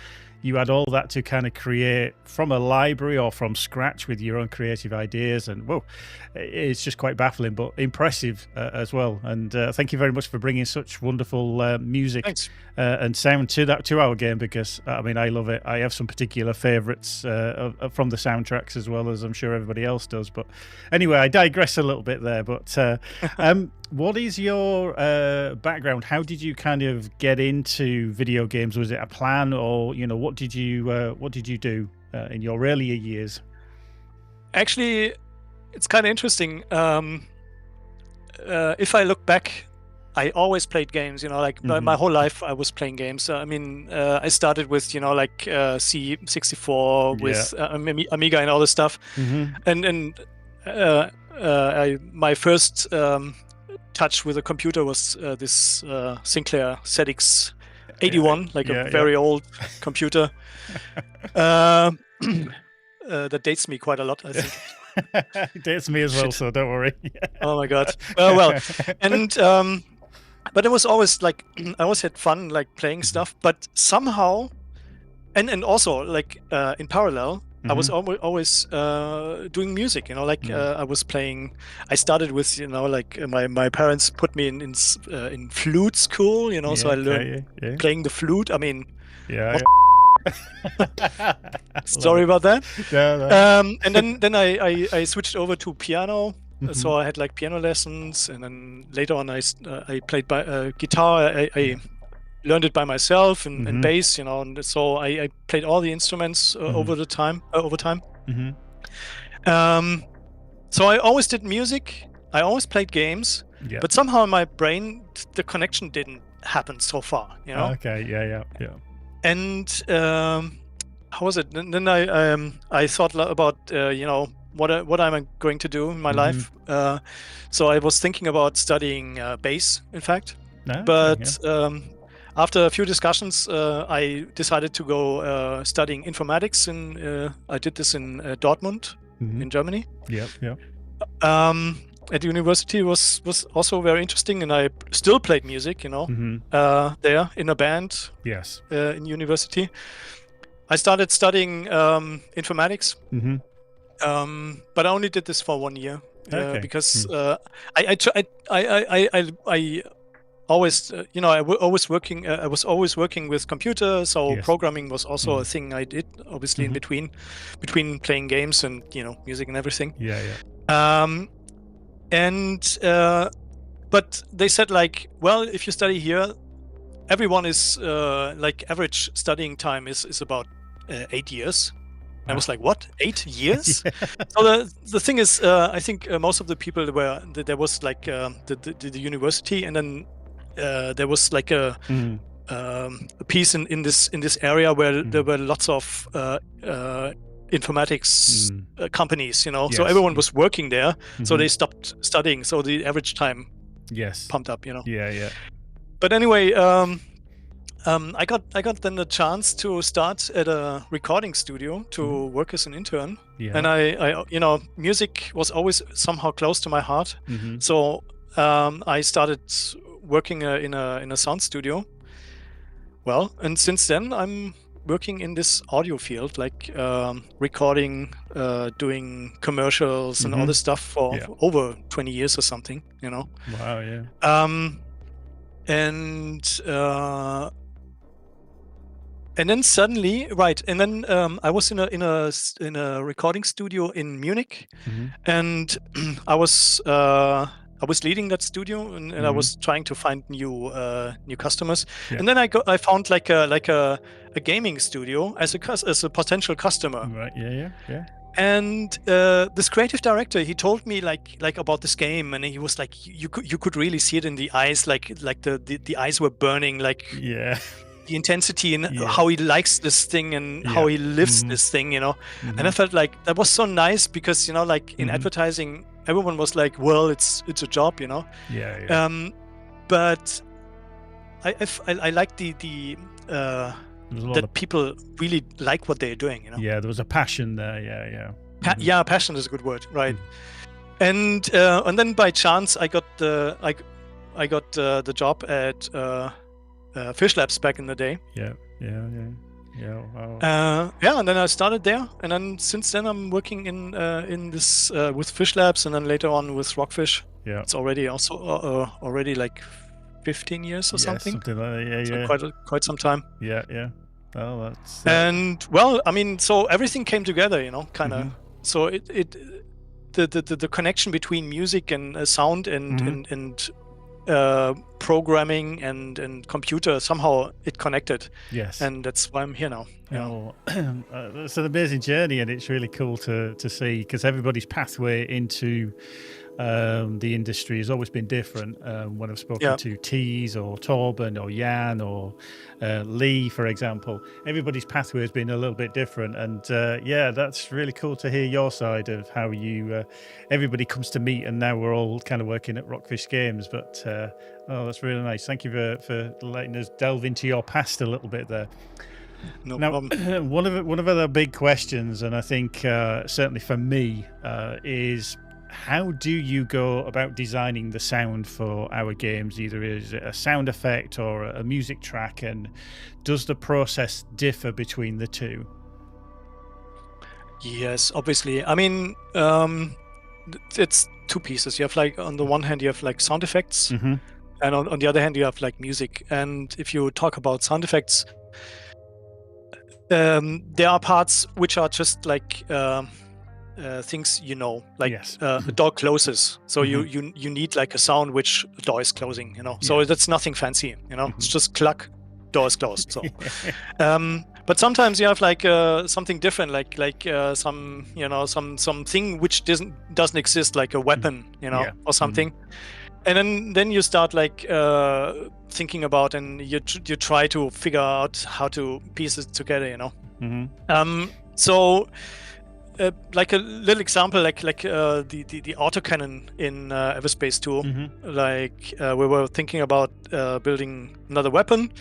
you had all that to kind of create from a library or from scratch with your own creative ideas, and whoa, it's just quite baffling but impressive as well. And thank you very much for bringing such wonderful music and sound to our game, because I mean, I love it. I have some particular favorites from the soundtracks, as well as I'm sure everybody else does. But anyway, I digress a little bit there. But what is your background? How did you kind of get into video games? Was it a plan, or, you know, what did you do in your earlier years? Actually, it's kind of interesting. If I look back, I always played games. You know, like my whole life I was playing games. I mean, I started with, you know, like C64 with Amiga and all this stuff, and my first touch with a computer was this Sinclair ZX 81, like a very old computer. That dates me quite a lot, I think. It dates me as well, so don't worry. Oh my god. Well, and but it was always like I always had fun like playing stuff, but somehow, and also like in parallel, I was always doing music, you know, like I was playing. I started with, you know, like my parents put me in flute school, you know, so I learned playing the flute. I mean, sorry about that. And then I switched over to piano. So I had like piano lessons, and then later on I played guitar. I learned it by myself, and bass, you know, and so I played all the instruments over time. So I always did music. I always played games, but somehow in my brain the connection didn't happen so far, you know. And how was it? And then I thought about you know, what am I going to do in my life? So I was thinking about studying bass, in fact. After a few discussions, I decided to go studying informatics, and I did this in Dortmund, in Germany. At university was also very interesting, and I still played music, you know, there in a band. In university, I started studying informatics, but I only did this for 1 year because I always, you know, I was always working with computers, so programming was also a thing I did, obviously, in between playing games and, you know, music and everything. But they said, like, well, if you study here, everyone is like average studying time is about 8 years. I was like, what? 8 years? So the thing is, I think most of the people there was like the university, and then there was like a piece in this area where there were lots of informatics companies, you know. So everyone was working there, so they stopped studying. So the average time pumped up, you know. But anyway, I got then the chance to start at a recording studio to work as an intern, and I you know, music was always somehow close to my heart. So I started working in a sound studio. Well, and since then I'm working in this audio field, like recording, doing commercials and all this stuff for over 20 years or something, you know. And then suddenly, and then I was in a recording studio in Munich, and I was leading that studio, and I was trying to find new customers. And then I found like a gaming studio as a potential customer. And this creative director, he told me like about this game, and he was like, you could really see it in the eyes, like the eyes were burning, like the intensity and how he likes this thing and how he lives this thing, you know. And I felt like that was so nice because, you know, like in advertising, everyone was like, well, it's a job, you know. But I like that people really like what they're doing, you know. Yeah, there was a passion there. Passion is a good word, right? And then by chance I got the job at Fish Labs back in the day. Wow. And then I started there, and then since then I'm working in this with Fish Labs, and then later on with Rockfish. It's already already like 15 years or something. Something like that. So quite some time. Oh, that's. And well, I mean, so everything came together, you know, kind of. So the connection between music and sound and programming and computer, somehow it connected. And that's why I'm here now. It's an amazing journey, and it's really cool to see, because everybody's pathway into the industry has always been different. When I've spoken to Tees or Torben or Jan or Lee, for example, everybody's pathway has been a little bit different. And that's really cool to hear your side of how you everybody comes to meet, and now we're all kind of working at Rockfish Games. But that's really nice. Thank you for letting us delve into your past a little bit there. No now, problem. one of the big questions, and I think certainly for me, is how do you go about designing the sound for our games? Either is it a sound effect or a music track, and does the process differ between the two? Yes, obviously. I mean, it's two pieces. You have like, on the one hand, you have like sound effects, and on the other hand, you have like music. And if you talk about sound effects, there are parts which are just like things, you know, like a door closes, so you need like a sound which a door is closing, you know. So that's nothing fancy, you know. It's just cluck, door is closed. So but sometimes you have like something different, like some, you know, something which doesn't exist, like a weapon, you know, or something. And then you start like thinking about, and you try to figure out how to piece it together, you know. So like a little example, like the autocannon in EVERSPACE 2, like we were thinking about building another weapon,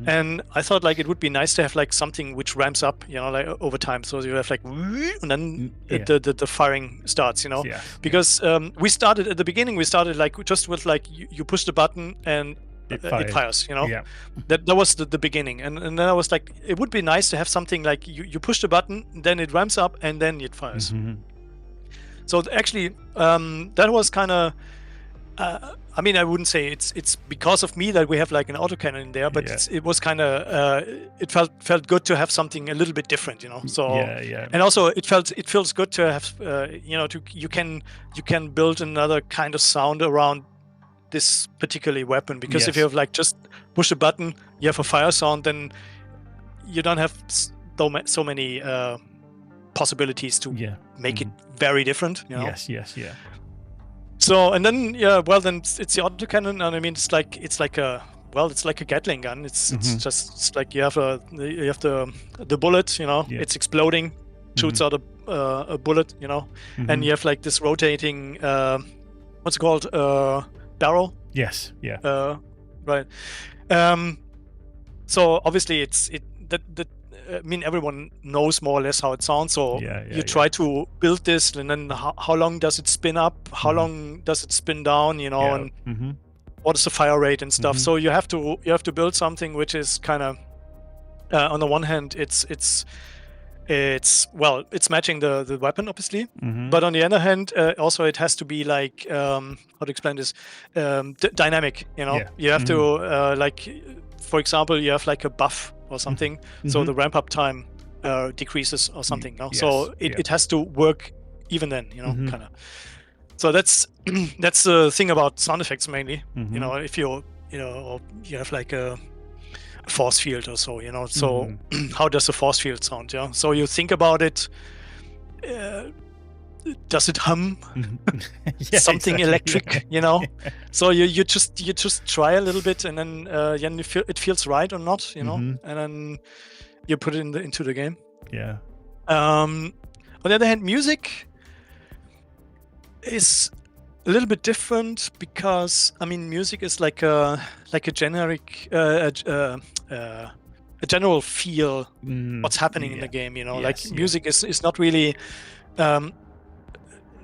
and I thought like it would be nice to have like something which ramps up, you know, like over time. So you have like, and then the firing starts, you know, because we started at the beginning. We started like just with like you push the button and it fires, you know. That was the beginning, and then I was like, it would be nice to have something like you push the button, then it ramps up, and then it fires. So actually, that was kind of. I mean, I wouldn't say it's because of me that we have like an autocannon in there, but it was kind of it felt good to have something a little bit different, you know. So and also it feels good to have you know, you can build another kind of sound around this particular weapon, because if you have like just push a button, you have a fire sound, then you don't have so many possibilities to make it very different, you know? So, and then then it's the autocannon, and I mean it's like a Gatling gun. It's like you have the bullet, you know, it's exploding, shoots out a bullet, you know, and you have like this rotating what's it called, barrel. Right. So obviously I mean, everyone knows more or less how it sounds. So you try to build this, and then how long does it spin up? How long does it spin down? You know, and what is the fire rate and stuff. So you have to build something which is kind of on the one hand it's matching the weapon, obviously, but on the other hand also it has to be like how to explain this, dynamic, you know. You have to like, for example, you have like a buff or something, so the ramp up time decreases or something, no? So it has to work even then, you know, kind of. So that's the thing about sound effects mainly, you know. If you have like a force field or so, you know, so how does a force field sound? So you think about it, does it hum? Yeah, Something exactly, electric, you know. So you just try a little bit, and then it feels right or not, you know, and then you put it into the game. Yeah. On the other hand, music is a little bit different because I mean, music is like a generic a general feel what's happening in the game, you know. Like music is not really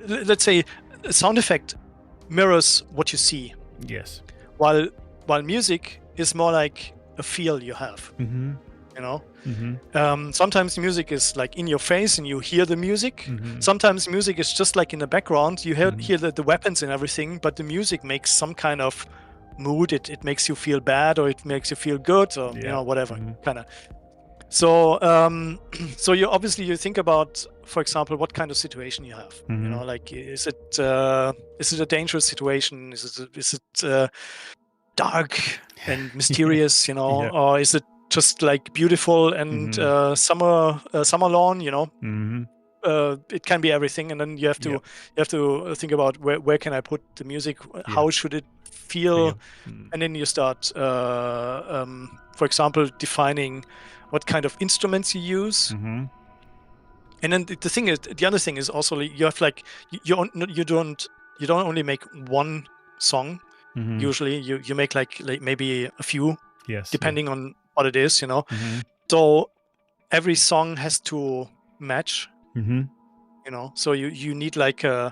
let's say a sound effect mirrors what you see. Yes. While music is more like a feel you have. You know. Sometimes music is like in your face and you hear the music. Sometimes music is just like in the background. You hear the weapons and everything, but the music makes some kind of mood. It makes you feel bad, or it makes you feel good, or you know, whatever kind of. So so you think about, for example, what kind of situation you have. You know, like is it a dangerous situation? Is it dark and mysterious? You know, or is it just like beautiful and summer lawn? You know, it can be everything, and then you have to think about where can I put the music? How should it feel? And then you start, for example, defining what kind of instruments you use. And then the other thing is also you have like you don't only make one song. Usually you make like maybe a few, depending on what it is, you know. So every song has to match, you know. So you need like a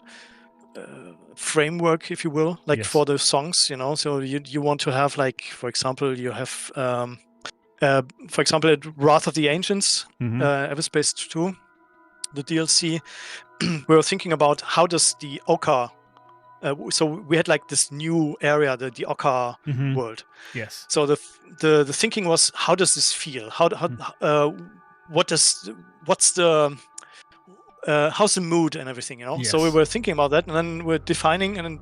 framework, if you will, like for the songs, you know. So you want to have like, for example, you have for example, at Wrath of the Ancients, EVERSPACE 2, the DLC, we were thinking about how does the Oka. So we had like this new area, the Oka world. Yes. So the thinking was, how does this feel? What's the how's the mood and everything, you know? Yes. So we were thinking about that, and then we're defining, and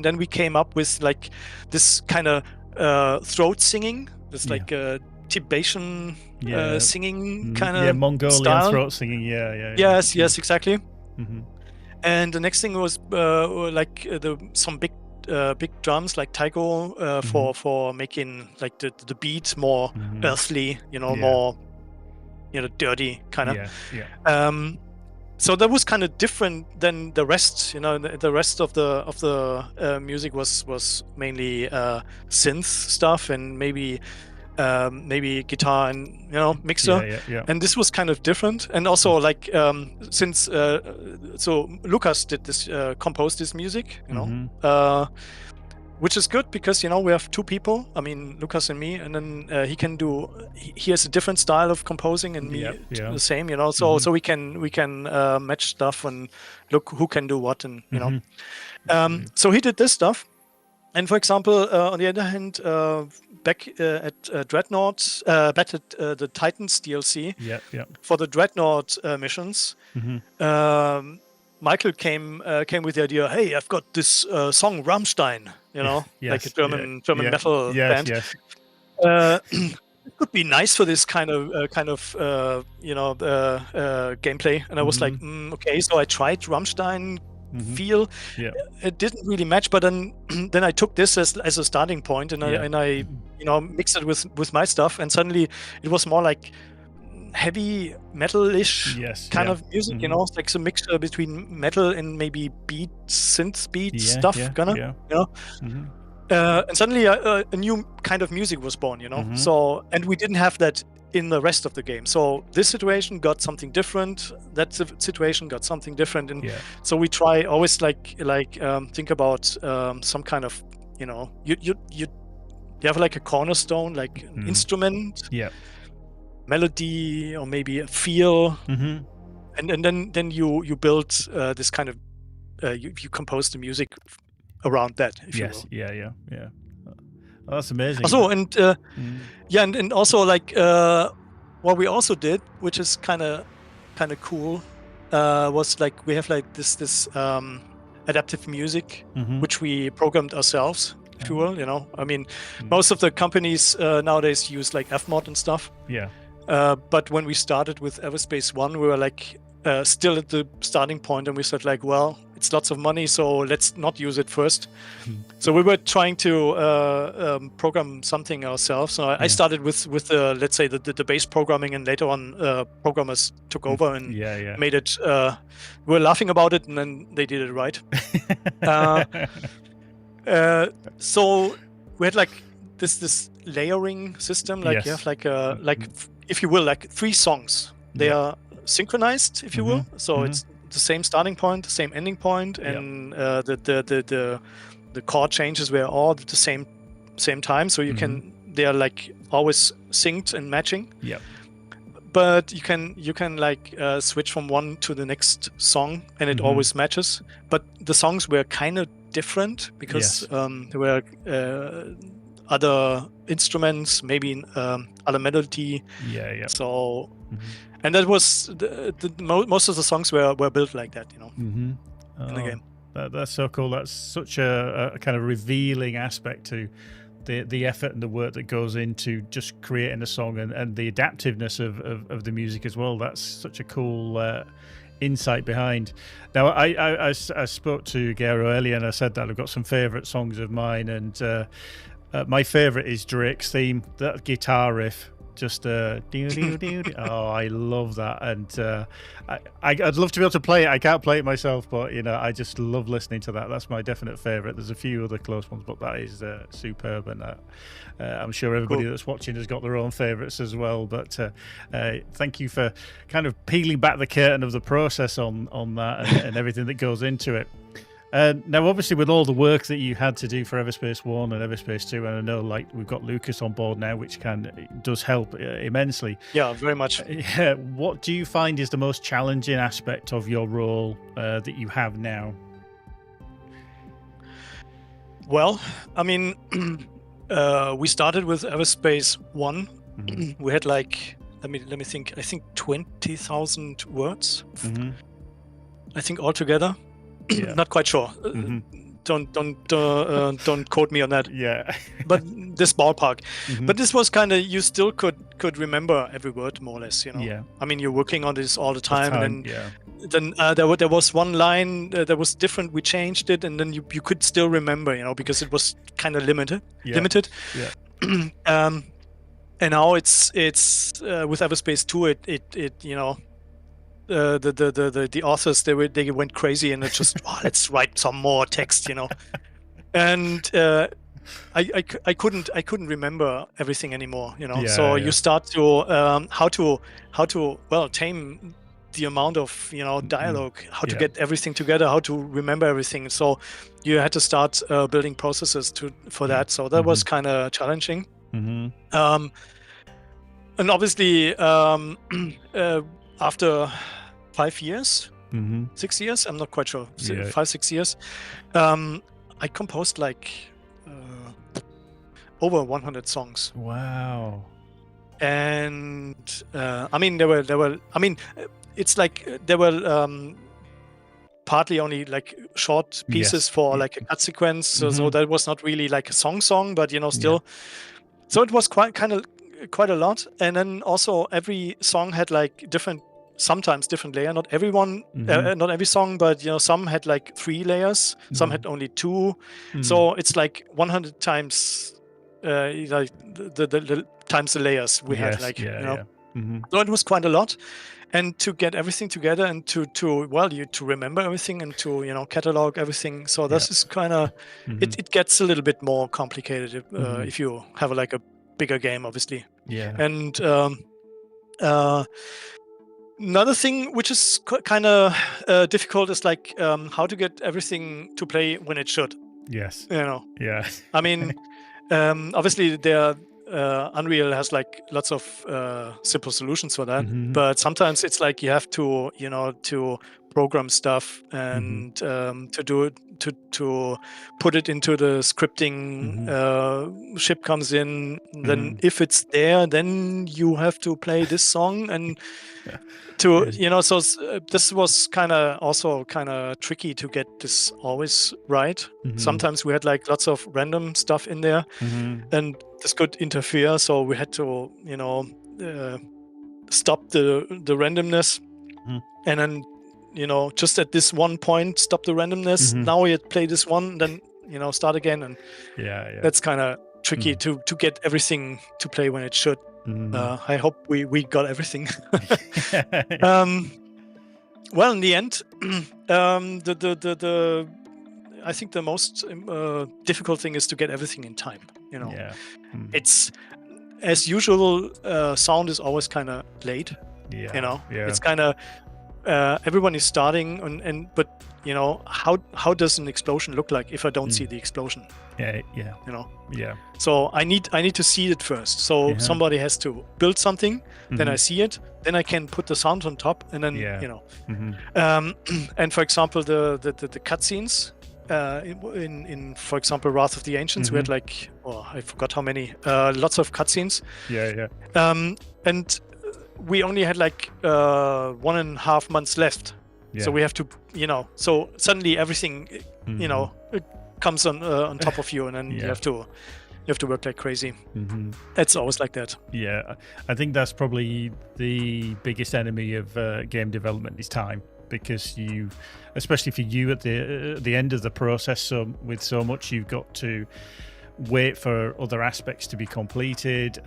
then we came up with like this kind of throat singing. It's like Tibetan singing kind of Mongolian style. throat singing. Yes, exactly. And the next thing was like some big drums like taiko for making like the beat more earthly, you know, more, you know, dirty kind of. So that was kind of different than the rest, you know. The rest of the music was mainly synth stuff and maybe guitar and, you know, mixer. And this was kind of different. And also like since so Lucas did this composed this music, you know, which is good because, you know, we have two people, I mean Lucas and me, and then he has a different style of composing and me the same, you know. So so we can match stuff and look who can do what, and you know. So he did this stuff. And for example, on the other hand, back at Dreadnought, back at the Titans DLC, for the Dreadnought missions, Michael came with the idea, hey, I've got this song Rammstein, you know, like a German metal band. It could be nice for this kind of you know, gameplay. And I was like, okay. So I tried Rammstein. Feel it didn't really match, but then I took this as a starting point, and I you know, mixed it with my stuff, and suddenly it was more like heavy metal-ish kind of music, you know, like some mixture between metal and maybe synth beat stuff, you know. And suddenly a new kind of music was born, you know. So, and we didn't have that in the rest of the game. So this situation got something different. That situation got something different, and so we try always like think about some kind of, you know, you have like a cornerstone, like an instrument, melody, or maybe a feel, and then you build this kind of you compose the music around that, if you will. Oh, that's amazing. Also, and and also like what we also did, which is kind of cool, was like we have like this adaptive music, which we programmed ourselves, if you will. You know, I mean, most of the companies nowadays use like Fmod and stuff. But when we started with EVERSPACE 1, we were like, still at the starting point, and we said like, well, it's lots of money, so let's not use it first. So we were trying to program something ourselves. So I started with the, let's say, the base programming, and later on programmers took over and made it. We were laughing about it, and then they did it right. So we had like this layering system, like you have like if you will, like 3 songs. They are synchronized, if you will. So it's the same starting point, the same ending point, and the chord changes were all at the same time. So you can, they are like always synced and matching. Yeah. But you can like switch from one to the next song, and it always matches. But the songs were kind of different because there were other instruments, maybe other melody. So, and that was most of the songs were built like that, you know, in the game. That's so cool. That's such a kind of revealing aspect to the effort and the work that goes into just creating a song, and the adaptiveness of the music as well. That's such a cool insight behind. Now, I spoke to Gero earlier, and I said that I've got some favourite songs of mine, and my favourite is Drake's theme, that guitar riff. Just oh, I love that, and I'd love to be able to play it. I can't play it myself, but you know, I just love listening to that. That's my definite favorite. There's a few other close ones, but that is superb, and I'm sure everybody that's watching has got their own favorites as well. But thank you for kind of peeling back the curtain of the process on that and everything that goes into it. Now, obviously, with all the work that you had to do for EVERSPACE 1 and EVERSPACE 2, and I know like we've got Lucas on board now, which does help immensely. Yeah, very much. What do you find is the most challenging aspect of your role that you have now? Well, I mean, we started with EVERSPACE 1. We had like, let me think. I think 20,000 words. I think altogether. Not quite sure. Don't quote me on that. Yeah. But this ballpark. But this was kind of, you still could remember every word more or less, you know. Yeah. I mean, you're working on this all the time, and then there was one line that was different. We changed it, and then you could still remember, you know, because it was kind of limited. Yeah. And now it's with EVERSPACE 2, it you know. The authors they went crazy, and it just let's write some more text, you know, and I couldn't remember everything anymore, you know. So you start to how to tame the amount of, you know, dialogue, how to get everything together, how to remember everything. So you had to start building processes for that. So that was kind of challenging. And obviously after 5 years, 6 years, I'm not quite sure, 5-6 years, I composed like over 100 songs. Wow. And I mean, there were I mean, it's like there were partly only like short pieces for like a cut sequence, so that was not really like a song, but you know, still. So it was quite a lot. And then also every song had like sometimes different layer. Not everyone, not every song, but you know, some had like 3 layers, some had only 2. So it's like 100 times like the times the layers we had, like, you know. So it was quite a lot, and to get everything together and to remember everything and to, you know, catalog everything. So this is kind of it gets a little bit more complicated if you have like a bigger game, obviously. And another thing which is kind of difficult is like how to get everything to play when it should. Yes. You know. Yeah. I mean, obviously Unreal has like lots of simple solutions for that, but sometimes it's like you have to, you know, to program stuff and to do it, to put it into the scripting. Ship comes in, then if it's there, then you have to play this song and to, you know. So this was also kind of tricky to get this always right. Sometimes we had like lots of random stuff in there, and this could interfere. So we had to, you know, stop the randomness. and then just at this one point stop the randomness. Now you play this one, then start again, and that's kind of tricky to get everything to play when it should. I hope we got everything. Well, in the end, I think the most difficult thing is to get everything in time. It's as usual. Sound is always kind of late. It's kind of everyone is starting, but how does an explosion look like if I don't see the explosion? So I need to see it first. So somebody has to build something, then I see it, then I can put the sound on top, and then and for example the cutscenes in for example Wrath of the Ancients, we had I forgot how many, lots of cutscenes. And we only had 1.5 months left. So we have to, so suddenly everything, comes on top of you, and then you have to work like crazy. It's always like that. I think that's probably the biggest enemy of game development is time, because especially for you at the end of the process, so with so much, you've got to wait for other aspects to be completed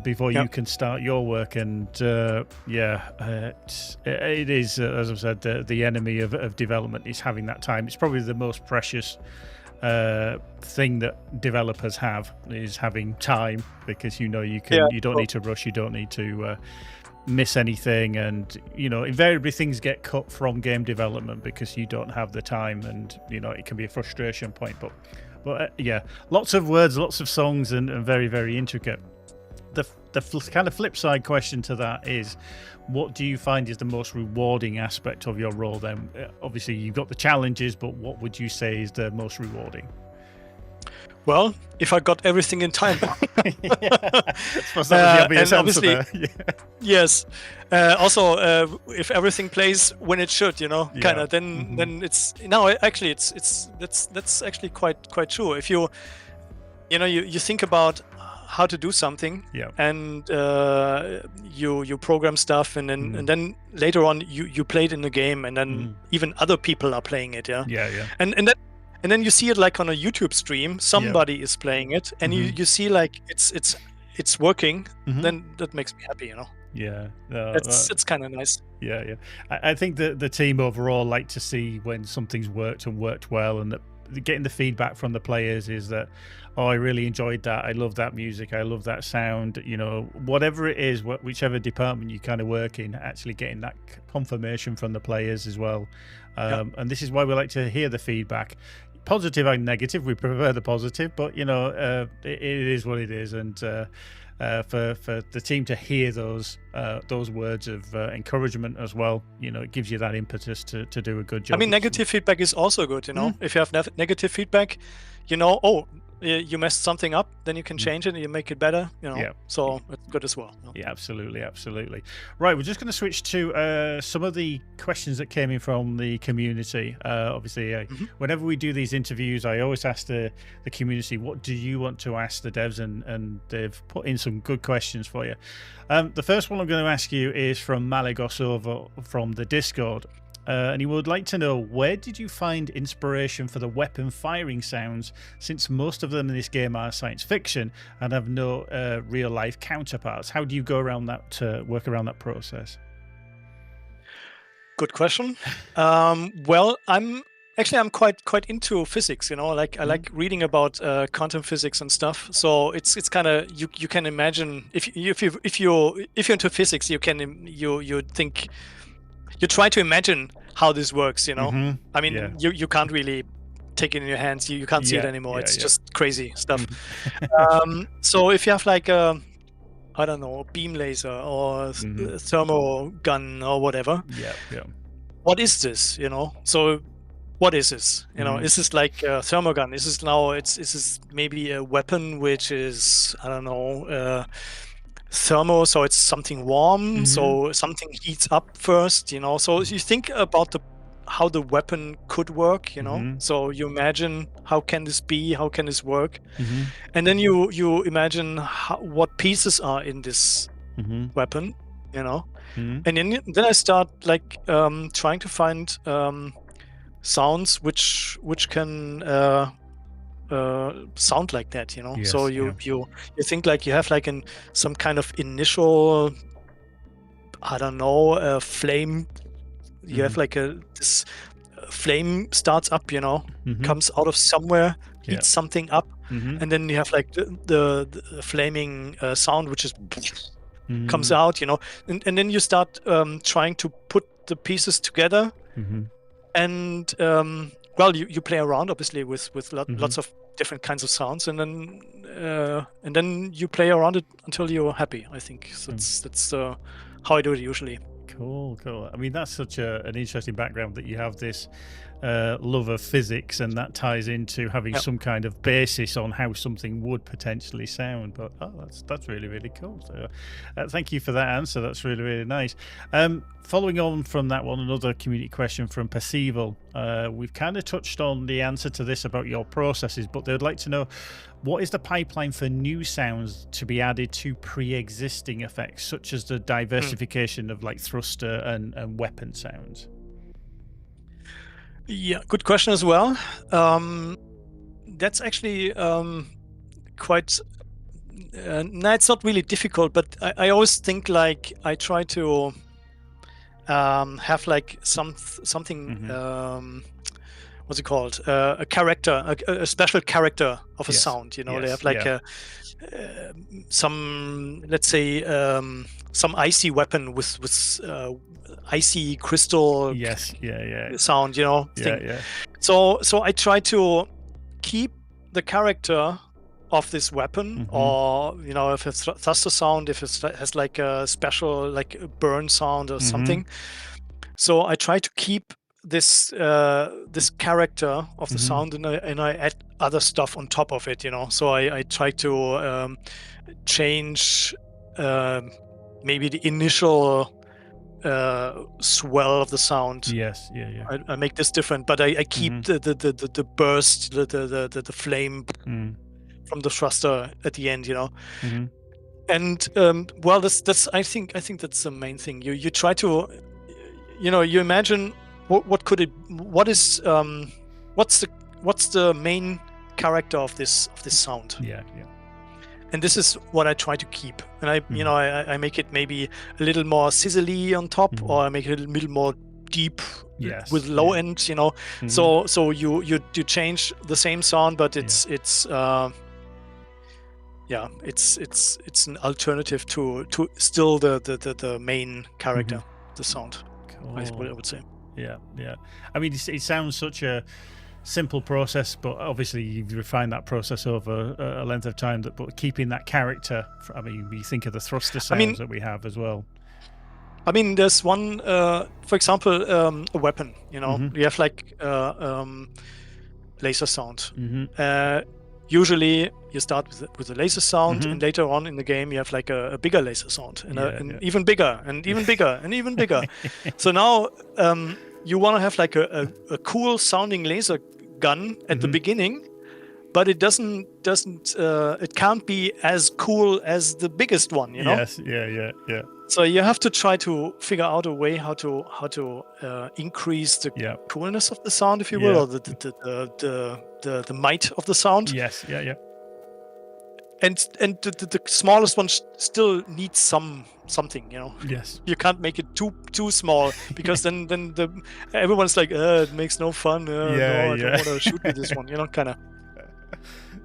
before you can start your work. And it is, as I've said, the enemy of development is having that time. It's probably the most precious thing that developers have, is having time, because you don't need to rush, you don't need to miss anything, and invariably things get cut from game development because you don't have the time, and it can be a frustration point. But lots of words, lots of songs, and very, very intricate. The kind of flip side question to that is, what do you find is the most rewarding aspect of your role then? Obviously, you've got the challenges, but what would you say is the most rewarding? Well, if I got everything in time. And obviously, yes. Also, if everything plays when it should, kind of, then it's actually that's actually quite true. If you think about how to do something, and you program stuff, and then later on you play it in the game, and then even other people are playing it, and then you see it on a YouTube stream, somebody is playing it, and you see it's working, then that makes me happy, it's kind of nice. I think that the team overall like to see when something's worked and worked well, and that getting the feedback from the players is that, I really enjoyed that, I love that music, I love that sound, whatever it is, whichever department you kind of work in, actually getting that confirmation from the players as well. And this is why we like to hear the feedback, positive and negative. We prefer the positive, but it is what it is. And for the team to hear those words of encouragement as well, it gives you that impetus to do a good job. I mean, negative feedback is also good. If you have negative feedback, you messed something up, then you can change it and you make it better, so it's good as well. Absolutely. Right, we're just going to switch to some of the questions that came in from the community. Obviously, whenever we do these interviews, I always ask the community, what do you want to ask the devs, and they've put in some good questions for you. The first one I'm going to ask you is from Malagos over from the Discord. And he would like to know, where did you find inspiration for the weapon firing sounds, since most of them in this game are science fiction and have no real life counterparts? How do you go around that, work around that process? Good question. Well, I'm quite into physics, I like reading about quantum physics and stuff. So it's kind of, you can imagine, if you're into physics, you think, you try to imagine how this works, I mean, you can't really take it in your hands. You can't see it anymore. It's just crazy stuff. So if you have I don't know, beam laser or thermo gun or whatever. What is this? So what is this? Is this like a thermogun? Is this maybe a weapon which is, I don't know, thermo, so it's something warm, so something heats up first, so you think about how the weapon could work, so you imagine, how can this be, how can this work, and then you imagine what pieces are in this weapon, you know. And then I start like trying to find sounds which can sound like that, you know. Yes, so you think like you have like some kind of initial, I don't know, flame. You have like this flame starts up, you know, comes out of somewhere, heats something up, and then you have like the flaming sound, which is comes out, you know, and then you start trying to put the pieces together, and well, you play around obviously with lots of different kinds of sounds, and then you play around it until you're happy. I think so. That's how I do it usually. Cool. I mean, that's such an interesting background that you have this love of physics, and that ties into having some kind of basis on how something would potentially sound. But that's really, really cool. So thank you for that answer. That's really, really nice. Following on from that one, another community question from Percival. We've kind of touched on the answer to this about your processes, but they'd like to know, what is the pipeline for new sounds to be added to pre-existing effects, such as the diversification of like thruster and weapon sounds? Yeah, good question as well. That's actually quite. No, it's not really difficult, but I always think like I try to have like something. What's it called? A character, a special character of a sound. You know, they have like some, let's say, some icy weapon with icy crystal sound. You know, thing. So I try to keep the character of this weapon, or you know, if it's thruster sound, if it has like a special like a burn sound or something. So I try to keep this this character of the sound, and I add other stuff on top of it, you know. So I try to change maybe the initial swell of the sound. I make this different, but I keep the burst, the flame from the thruster at the end, you know. And well, that's I think that's the main thing. You try to, you know, you imagine what's the main character of this sound. And this is what I try to keep. And I you know, I make it maybe a little more sizzly on top, or I make it a little more deep with low end, you know. So you change the same sound, but it's an alternative to still the main character, the sound. Cool. I would say. Yeah. I mean, it sounds such a simple process, but obviously you've refined that process over a length of time. But keeping that character, I mean, you think of the thruster sounds that we have as well. I mean, there's one, for example, a weapon. You know, you have like laser sound. Usually you start with a laser sound, and later on in the game you have like a bigger laser sound, and even bigger and even bigger and even bigger. So now you want to have like a cool sounding laser gun at the beginning, but it doesn't it can't be as cool as the biggest one, you know. Yeah. So you have to try to figure out a way how to increase the coolness of the sound, if you will, or the might of the sound. And the smallest one still needs something, you know. You can't make it too small, because then everyone's like, it makes no fun. No, I don't want to shoot with this one, you know, kind of.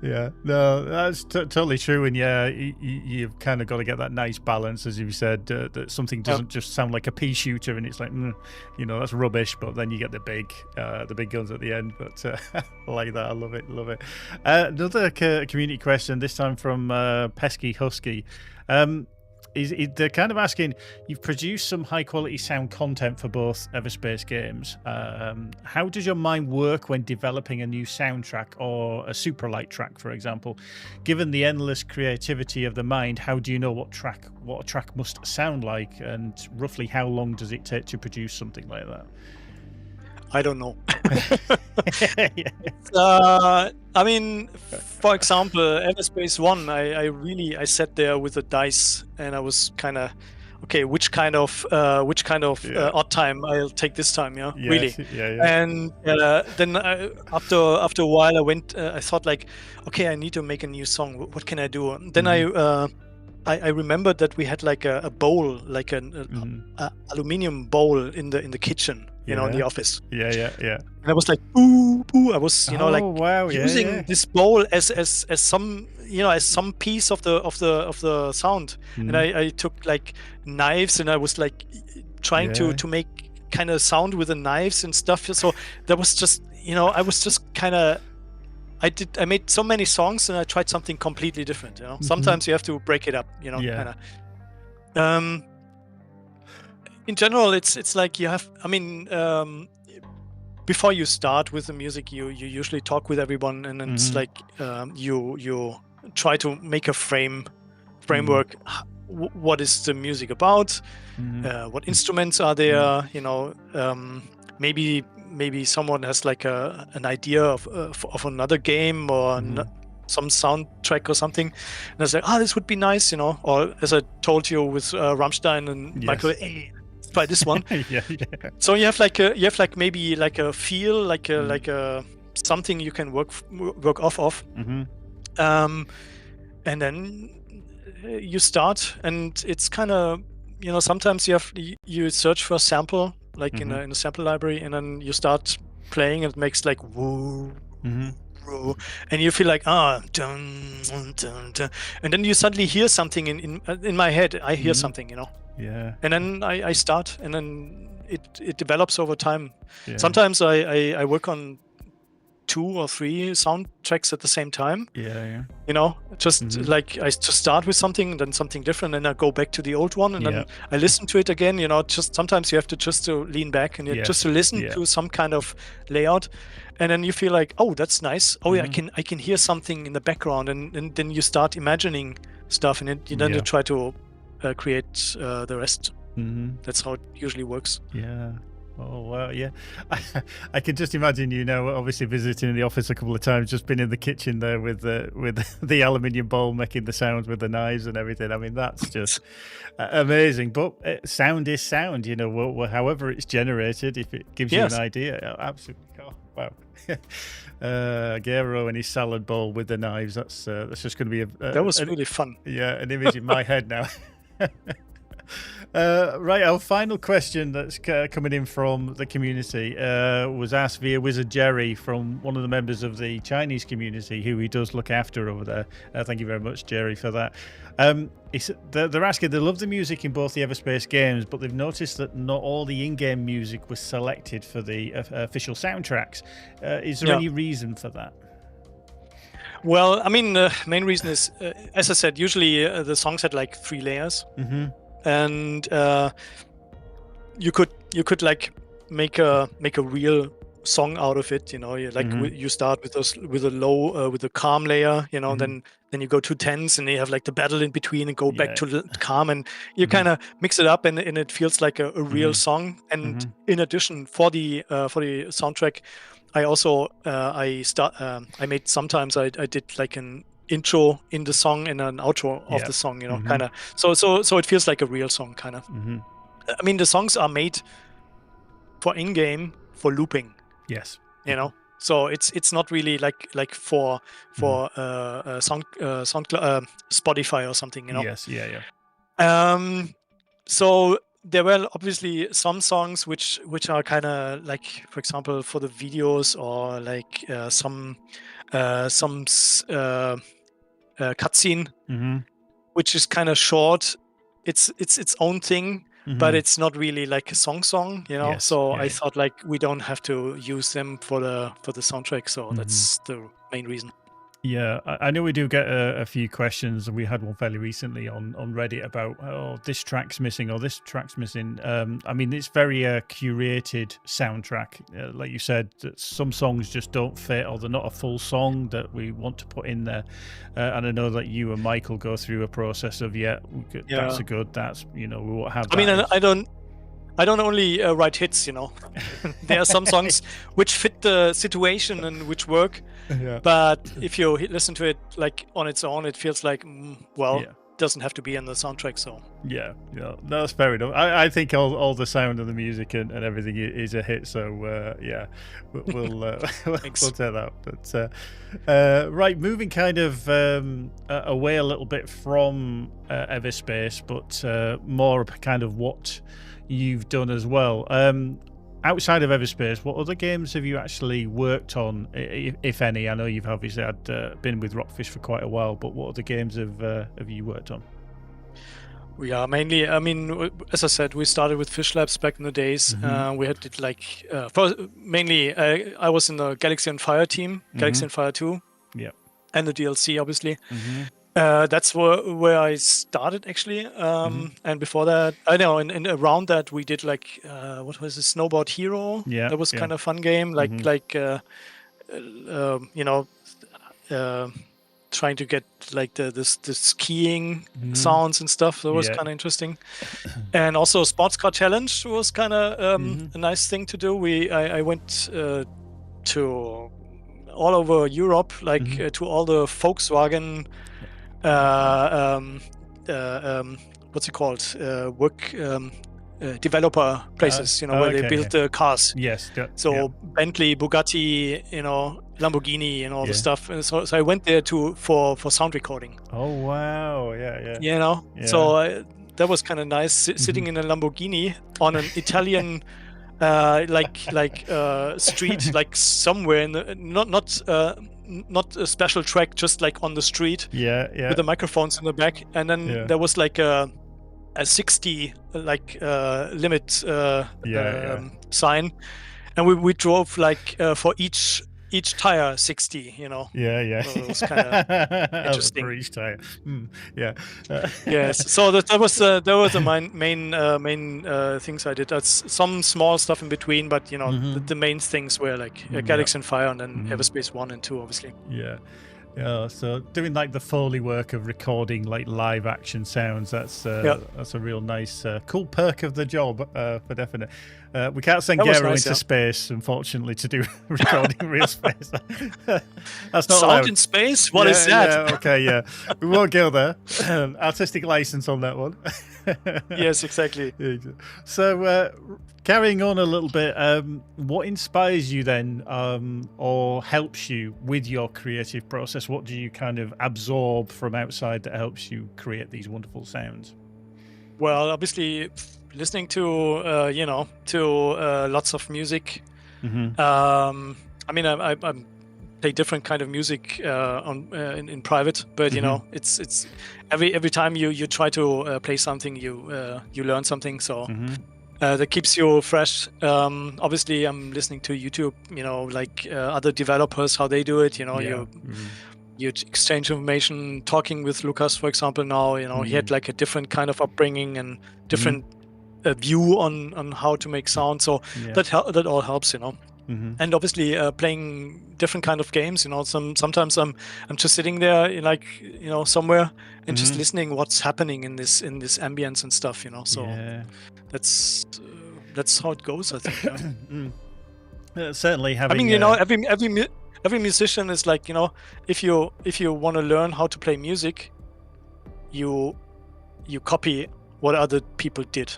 No, that's totally true. And you've kind of got to get that nice balance, as you said, that something doesn't just sound like a pea shooter and it's like, you know, that's rubbish, but then you get the big guns at the end. But I like that. I love it. Another community question, this time from Pesky Husky. They're kind of asking, you've produced some high quality sound content for both EVERSPACE games. How does your mind work when developing a new soundtrack or a super light track, for example? Given the endless creativity of the mind, how do you know what a track must sound like, and roughly how long does it take to produce something like that? I don't know. I mean, for example, EVERSPACE 1, I sat there with the dice, and I was kind of okay, which kind of odd time I'll take this time, really. And then after a while I thought like, okay, I need to make a new song. What can I do? And then I remembered that we had like a bowl, like an aluminium bowl in the kitchen, in the office. And I was like, boo, boo. I was, using this bowl as some, as some piece of the sound. And I took like knives and I was like trying to make kind of sound with the knives and stuff. So that was just, I was just kind of. I made so many songs and I tried something completely different. Sometimes you have to break it up. Kind of. In general, it's like you have. I mean, before you start with the music, you usually talk with everyone, and then it's like you try to make a framework. What is the music about? What instruments are there? Maybe someone has like an idea of another game or some soundtrack or something, and I was like, this would be nice, Or as I told you with Rammstein and Michael, hey, let's try this one. So you have maybe like a feel, like a something you can work off of, and then you start, and it's kind of sometimes you search for a sample. Like in a sample library, and then you start playing, and it makes like woo, woo, and you feel like dun, dun, dun. And then you suddenly hear something in my head. I hear something, and then I start, and then it develops over time. Sometimes I work on 2 or 3 soundtracks at the same time. Just like I just start with something, then something different, and I go back to the old one, and then I listen to it again. Just sometimes you have to lean back and just to listen to some kind of layout, and then you feel like, oh, that's nice. Oh, yeah, I can hear something in the background, and then you start imagining stuff, and then you try to create the rest. That's how it usually works. Oh wow, yeah. I can just imagine obviously visiting the office a couple of times, just been in the kitchen there with the aluminium bowl making the sounds with the knives and everything. I mean, that's just amazing. But sound is sound, however it's generated, if it gives you an idea. Absolutely. Oh, wow. Gero and his salad bowl with the knives. That's just going to be that was really fun. Yeah, an image in my head now. Right, our final question that's coming in from the community was asked via Wizard Jerry from one of the members of the Chinese community who he does look after over there. Thank you very much, Jerry, for that. They're asking, they love the music in both the EVERSPACE games, but they've noticed that not all the in-game music was selected for the official soundtracks. Is there any reason for that? Well, I mean, the main reason is, as I said, usually the songs had like 3 layers. And you could like make a real song out of it, you start with a low with a calm layer, then you go to tense, and you have like the battle in between and go back to the calm, and you kind of mix it up, and it feels like a real song. And in addition, for the soundtrack, I also I made sometimes I did like an intro in the song and an outro of the song, kind of. So it feels like a real song, kind of. I mean, the songs are made for in-game, for looping. Yes. So it's not really like for Spotify or something, Yes. Yeah. So there were obviously some songs which are kind of like, for example, for the videos, or like some cutscene, which is kind of short. It's its own thing, but it's not really like a song, Yes, so I thought like we don't have to use them for the soundtrack, so that's the main reason. Yeah, I know we do get a few questions, and we had one fairly recently on Reddit about, this track's missing or this track's missing. I mean, it's very curated soundtrack. Like you said, that some songs just don't fit, or they're not a full song that we want to put in there. And I know that you and Michael go through a process of, that's a good, that's, we won't have that. I mean, I don't only write hits, There are some songs which fit the situation and which work. But if you listen to it like on its own, it feels like, doesn't have to be in the soundtrack. So yeah, that's fair enough. I think all the sound and the music and everything is a hit. So yeah, we'll take that. But right, moving kind of away a little bit from EVERSPACE, but more kind of what you've done as well. Outside of EVERSPACE, what other games have you actually worked on, if any? I know you've obviously been with Rockfish for quite a while, but what other games have you worked on? We are mainly, I mean, as I said, we started with Fish Labs back in the days. We had it like, mainly, I was in the Galaxy on Fire team, Galaxy on Fire 2, and the DLC, obviously. That's where I started, actually. And before that, I know, and around that, we did like, what was it, Snowboard Hero? Yeah. That was kind of fun game, trying to get like the skiing sounds and stuff. That was kind of interesting. And also Sports Car Challenge was kind of a nice thing to do. I went to all over Europe, like to all the Volkswagen what's it called, work developer places, where they build the cars. Yes. So Bentley, Bugatti, Lamborghini and all the stuff. And so I went there for sound recording. Oh wow, yeah. So that was kind of nice, sitting in a Lamborghini on an Italian street, like somewhere in the, not a special track, just like on the street. With the microphones in the back, and then there was like a 60 limit sign, and we drove like for each tire 60. So it was kind of interesting. For each tire. Yes. So that was the main things I did. That's some small stuff in between, but the main things were like Galaxy and Fire, and then EVERSPACE 1 and 2, obviously. Yeah, so doing like the Foley work of recording like live action sounds, that's a real nice, cool perk of the job, for definite. We can't send Gero into space, unfortunately, to do recording real space. That's not sound allowed. In space? What is that? Okay, we won't go there. Artistic license on that one. Yes, exactly. So, carrying on a little bit, what inspires you then, or helps you with your creative process? What do you kind of absorb from outside that helps you create these wonderful sounds? Well, obviously, listening to lots of music. I mean, I play different kind of music in private, but it's every time you try to play something, you learn something. So that keeps you fresh. Obviously, I'm listening to YouTube. Other developers, how they do it. You exchange information. Talking with Lucas, for example, now he had like a different kind of upbringing and different view on how to make sound. So that all helps, And obviously, playing different kind of games. Sometimes I'm just sitting there, somewhere and just listening what's happening in this ambience and stuff. So that's how it goes, I think. Certainly having. I mean, every musician is like, if you want to learn how to play music, you copy what other people did.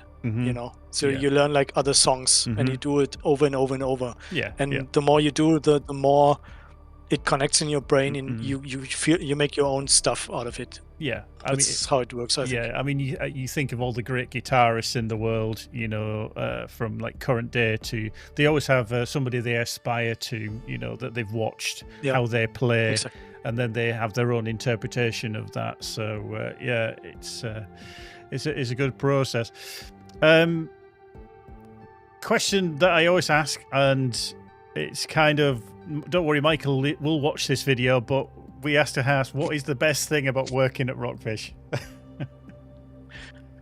So you learn like other songs and you do it over and over and over. The more you do, the more it connects in your brain, and you feel you make your own stuff out of it. That's how it works, I think. I mean, you think of all the great guitarists in the world, from like current day to, they always have somebody they aspire to, that they've watched how they play, and then they have their own interpretation of that. So it's a good process. Question that I always ask, and it's kind of, don't worry, Michael will watch this video, but we have to ask, what is the best thing about working at Rockfish?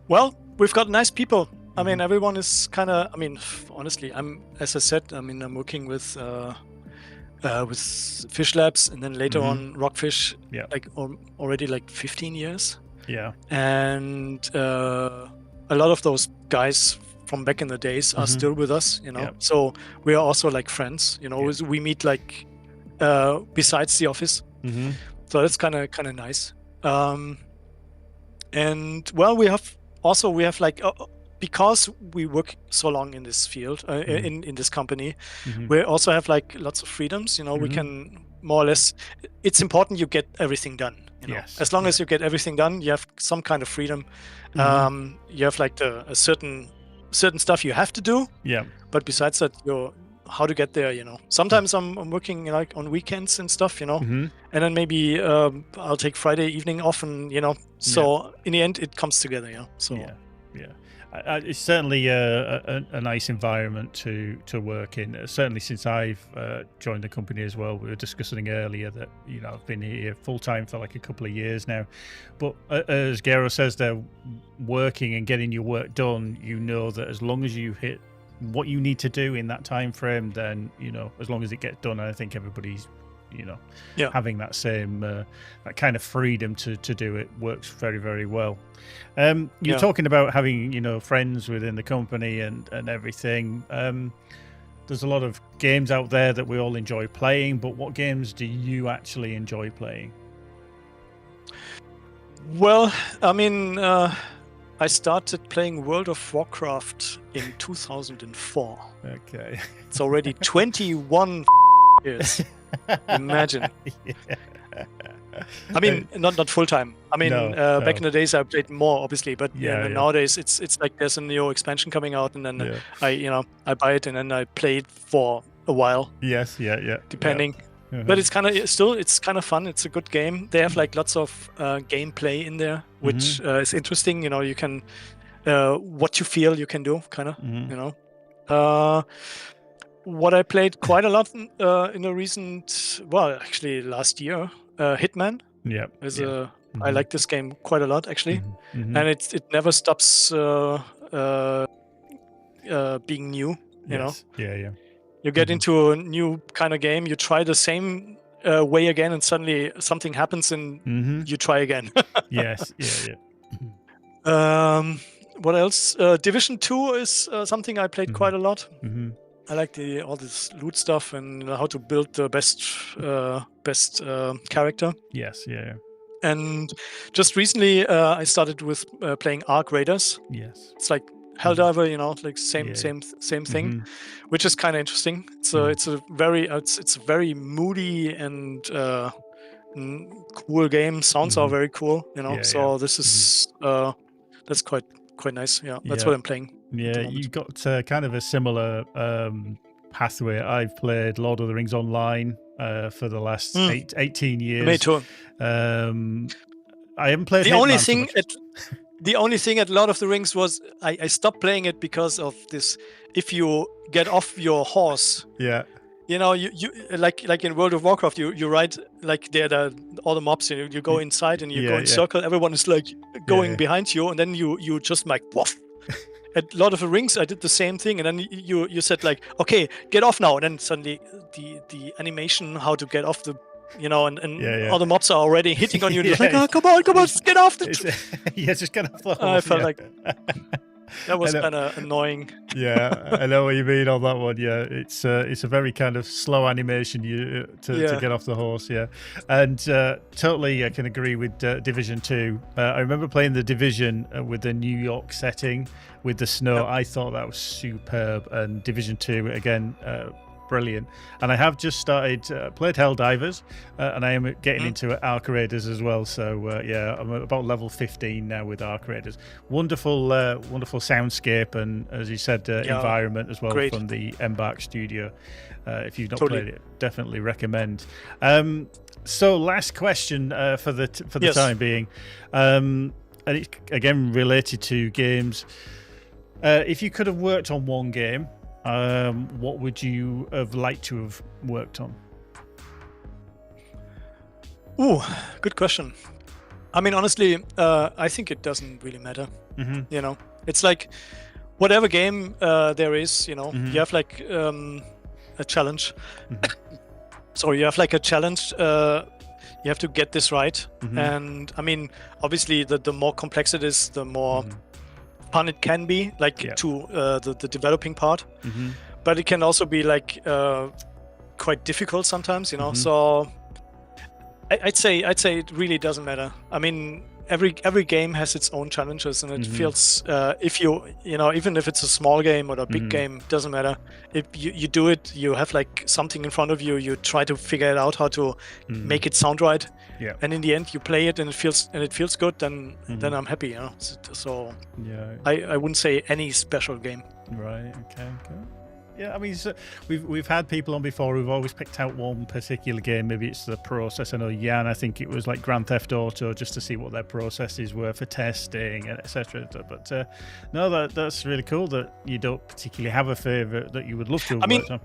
Well, we've got nice people. I mean, everyone is kind of, honestly, as I said, I'm working with Fish Labs, and then later on Rockfish, already like 15 years. And a lot of those guys from back in the days are still with us, so we are also like friends, we meet like besides the office. So that's kind of nice. And well, we have like because we work so long in this field, in this company, we also have like lots of freedoms. We can more or less. It's important you get everything done. Yes. As long as you get everything done, you have some kind of freedom. You have like a certain stuff you have to do. Yeah. But besides that, how to get there. Sometimes I'm working like on weekends and stuff. And then maybe I'll take Friday evening off, and So in the end, it comes together. Yeah. So. Yeah. It's certainly a nice environment to work in. Certainly since I've joined the company as well. We were discussing earlier that I've been here full time for like a couple of years now. But as Gero says, they're working and getting your work done. That as long as you hit what you need to do in that time frame, then as long as it gets done, I think everybody's having that same that kind of freedom to do it works very, very well. You're talking about having friends within the company and everything. There's a lot of games out there that we all enjoy playing, but what games do you actually enjoy playing? Well, I mean, I started playing World of Warcraft in 2004. Okay. It's already 21 years. Imagine. I mean, not full time. I mean, back in the days I played more, obviously, but nowadays it's like there's a new expansion coming out, and then I buy it and then I play it for a while. Yes, depending. But it's kind of fun. It's a good game. They have like lots of gameplay in there, which is interesting. You can what you feel you can do, kind of. What I played quite a lot in the recent, actually last year, Hitman. Yeah. I like this game quite a lot, actually, and it never stops being new. You know. Yeah. You get into a new kind of game. You try the same way again, and suddenly something happens, and you try again. Yes. Yeah. What else? Division 2 is something I played quite a lot. I like all this loot stuff and how to build the best character. Yes, yeah. And just recently, I started with playing Arc Raiders. Yes, it's like Helldiver, like same thing, which is kind of interesting. So it's a very moody and cool game. Sounds are very cool, this is that's quite nice. That's what I'm playing. Yeah, you've got kind of a similar pathway. I've played Lord of the Rings Online for the last 18 years. Me too. I haven't played the only thing at Lord of the Rings was I stopped playing it because of this. If you get off your horse, you like in World of Warcraft, you ride like all the mobs. You go inside and you go in circle. Everyone is like going behind you, and then you just like woof. At Lord of the Rings, I did the same thing, and then you said like, okay, get off now, and then suddenly the animation how to get off the, and all the mobs are already hitting on you. And you're like, oh, come on, get off the. Just get off the horse. I felt like that was kind of annoying. Yeah, I know what you mean on that one. Yeah, it's a very kind of slow animation to get off the horse. Yeah, and totally I can agree with Division 2. I remember playing the Division with the New York setting with the snow. I thought that was superb, and Division 2 again. Brilliant. And I have just played Helldivers, and I am getting into Arc Raiders as well. So I'm about level 15 now with Arc Raiders. Wonderful soundscape, and as you said, environment as well. Great. From the Embark studio. If you've not played it, definitely recommend. So last question for the time being, and it's again related to games. If you could have worked on one game, what would you have liked to have worked on? Ooh, good question. I mean, honestly, I think it doesn't really matter. It's like whatever game there is, you have like a challenge. So you have like a challenge. You have to get this right. And I mean, obviously, the more complex it is, the more fun it can be, like to the developing part, but it can also be like quite difficult sometimes, So I'd say it really doesn't matter. I mean, every game has its own challenges, and it feels if even if it's a small game or a big game, doesn't matter. If you do it, you have like something in front of you. You try to figure it out how to make it sound right. Yeah. And in the end, you play it and it feels good. Then I'm happy. So yeah, I wouldn't say any special game. Right. Okay. Good. Yeah, I mean, so we've had people on before who've always picked out one particular game. Maybe it's the process. I know Jan, I think it was like Grand Theft Auto, just to see what their processes were for testing, etc. But no, that's really cool that you don't particularly have a favorite that you would love to have worked on.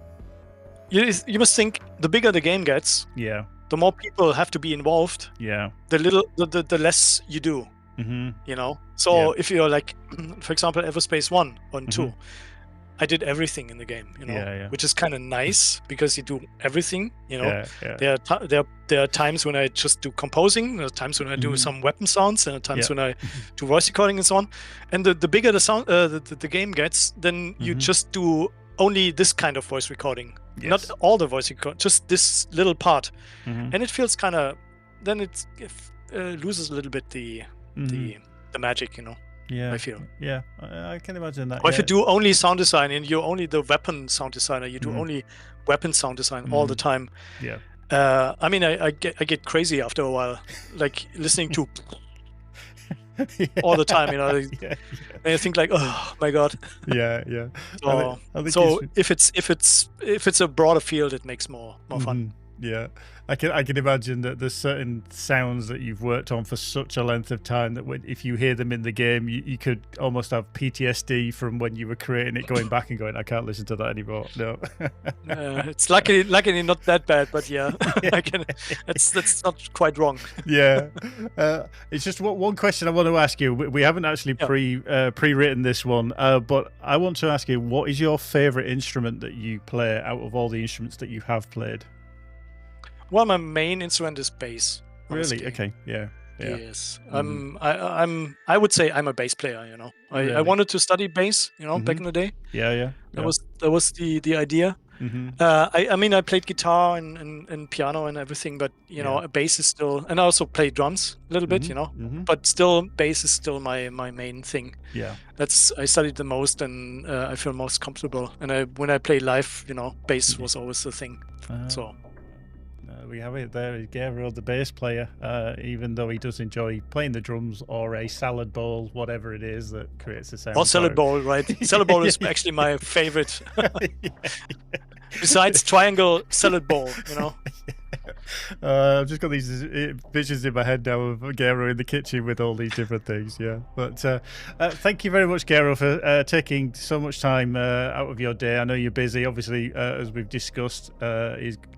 You must think the bigger the game gets, the more people have to be involved. Yeah, the less you do. So if you're like, for example, EVERSPACE 1 and 2. I did everything in the game, which is kind of nice because you do everything, There are times when I just do composing, there are times when I do some weapon sounds, and there are times when I do voice recording and so on. And the bigger the sound the game gets, then you just do only this kind of voice recording, not all the voice recording, just this little part. And it feels kind of, then it loses a little bit the magic, Yeah, I feel. Yeah, I can imagine that. Or if you do only sound design and you're only the weapon sound designer, you do only weapon sound design all the time. Yeah. I mean, I get crazy after a while, like listening to all the time, and I think like, oh my god. Yeah. So if it's a broader field, it makes more fun. Yeah, I can imagine that there's certain sounds that you've worked on for such a length of time that if you hear them in the game, you could almost have PTSD from when you were creating it, going back and going, I can't listen to that anymore. No. It's luckily not that bad, but I can. That's not quite wrong. Yeah, it's just one question I want to ask you. We haven't actually pre-written this one, but I want to ask you, what is your favorite instrument that you play out of all the instruments that you have played? Well, my main instrument is bass. Honestly. Really? Okay. Yeah. Yes. I would say I'm a bass player. I wanted to study bass. Back in the day. Yeah. That was the idea. I mean, I played guitar and piano and everything, but bass is still, and I also play drums a little bit. But still, bass is still my main thing. Yeah. I studied the most, and I feel most comfortable. And when I play live, bass was always the thing. So. We have it there, Gero, the bass player, even though he does enjoy playing the drums or a salad bowl, whatever it is that creates the sound. Or salad bowl, right? Salad bowl is actually my favorite. Besides triangle, salad bowl, I've just got these visions in my head now of Gero in the kitchen with all these different things. Yeah, but thank you very much, Gero, for taking so much time out of your day. I know you're busy. Obviously, as we've discussed,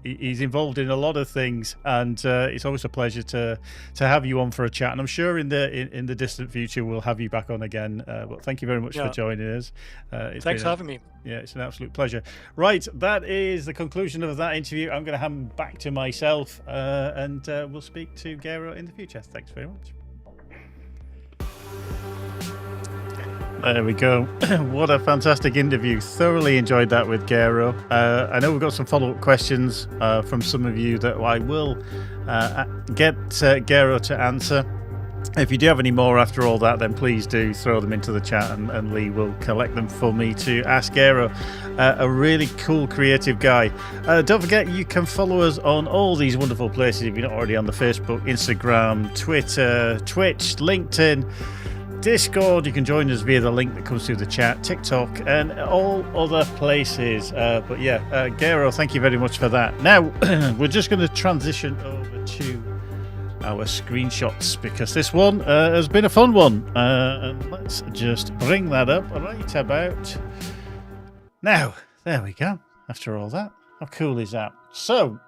he's involved in a lot of things, and it's always a pleasure to have you on for a chat. And I'm sure in the distant future we'll have you back on again. But thank you very much for joining us. Thanks for having me. Yeah, it's an absolute pleasure. Right, that is the conclusion of that interview. I'm going to hand back to myself, and we'll speak to Gero in the future. Thanks very much. There we go. What a fantastic interview. Thoroughly enjoyed that with Gero. I know we've got some follow-up questions from some of you that I will get Gero to answer. If you do have any more after all that, then please do throw them into the chat, and Lee will collect them for me to ask Gero. A really cool, creative guy. Don't forget, you can follow us on all these wonderful places if you're not already on the Facebook, Instagram, Twitter, Twitch, LinkedIn, Discord. You can join us via the link that comes through the chat, TikTok, and all other places. But yeah, Gero, thank you very much for that. Now, we're just going to transition over to our screenshots, because this one has been a fun one, and let's just bring that up right about now. There we go. After all that, how cool is that? So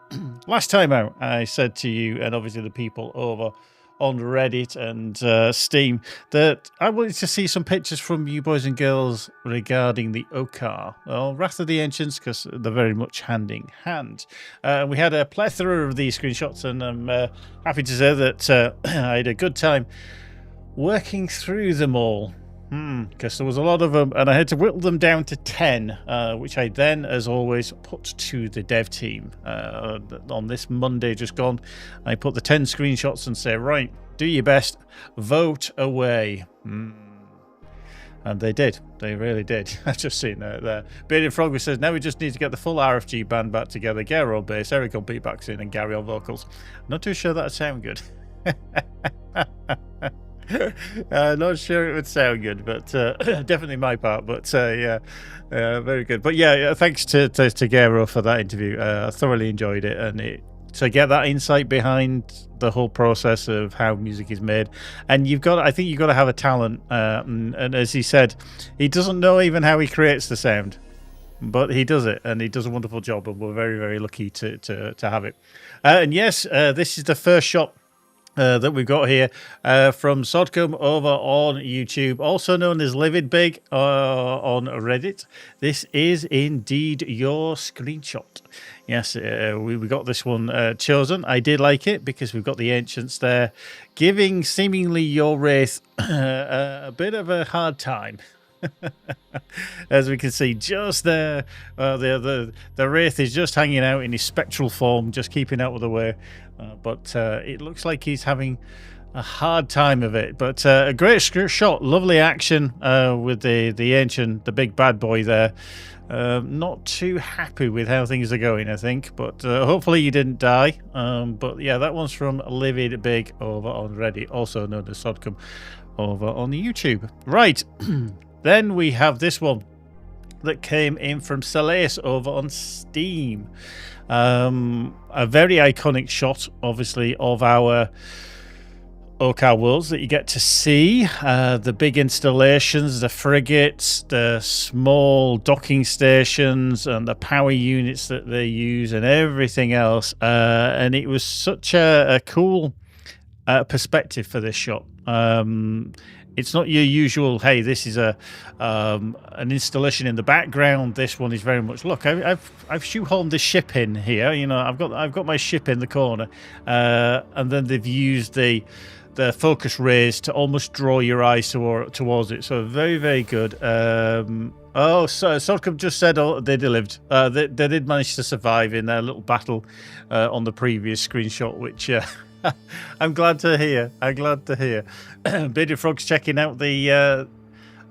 last time out, I said to you, and obviously the people over on Reddit and Steam, that I wanted to see some pictures from you boys and girls regarding the Okar, or Wrath of the Ancients, because they're very much hand in hand. We had a plethora of these screenshots, and I'm happy to say that I had a good time working through them all, because there was a lot of them, and I had to whittle them down to 10, which I then, as always, put to the dev team. On this Monday just gone, I put the 10 screenshots and say, right, Do your best. Vote away. And they did. They really did. I've just seen that there. Bearded Frog says, now we just need to get the full RFG band back together. Gero on bass, Eric on beatboxing, and Gary on vocals. Not too sure that'd sound good. Not sure it would sound good, but definitely my part. But yeah, very good. But yeah, thanks to Gero for that interview. I thoroughly enjoyed it, and to get that insight behind the whole process of how music is made. And I think you've got to have a talent. And as he said, he doesn't know even how he creates the sound, but he does it, and he does a wonderful job. And we're very, very lucky to have it. And yes, this is the first shot that we've got here from Sodcom over on YouTube, also known as Livid Big on Reddit. This is indeed your screenshot. Yes, we got this one chosen. I did like it because we've got the ancients there giving seemingly your wraith a bit of a hard time. As we can see just there, the wraith is just hanging out in his spectral form, just keeping out of the way. But it looks like he's having a hard time of it. But a great shot, lovely action with the ancient, the big bad boy there. Not too happy with how things are going, I think, but hopefully you didn't die. But yeah, that one's from Livid Big over on Reddit, also known as Sodcom over on the YouTube. Right, then we have this one that came in from Salace over on Steam. A very iconic shot, obviously, of our Okar worlds that you get to see. The big installations, the frigates, the small docking stations, and the power units that they use, and everything else. And it was such a cool perspective for this shot. It's not your usual, hey, this is an installation in the background. This one is very much, look, I've shoehorned the ship in here. You know, I've got my ship in the corner, and then they've used the focus rays to almost draw your eyes towards it. So very, very good. So Sodcom just said, they delivered. They did manage to survive in their little battle on the previous screenshot, which I'm glad to hear. Bearded Frog's checking out the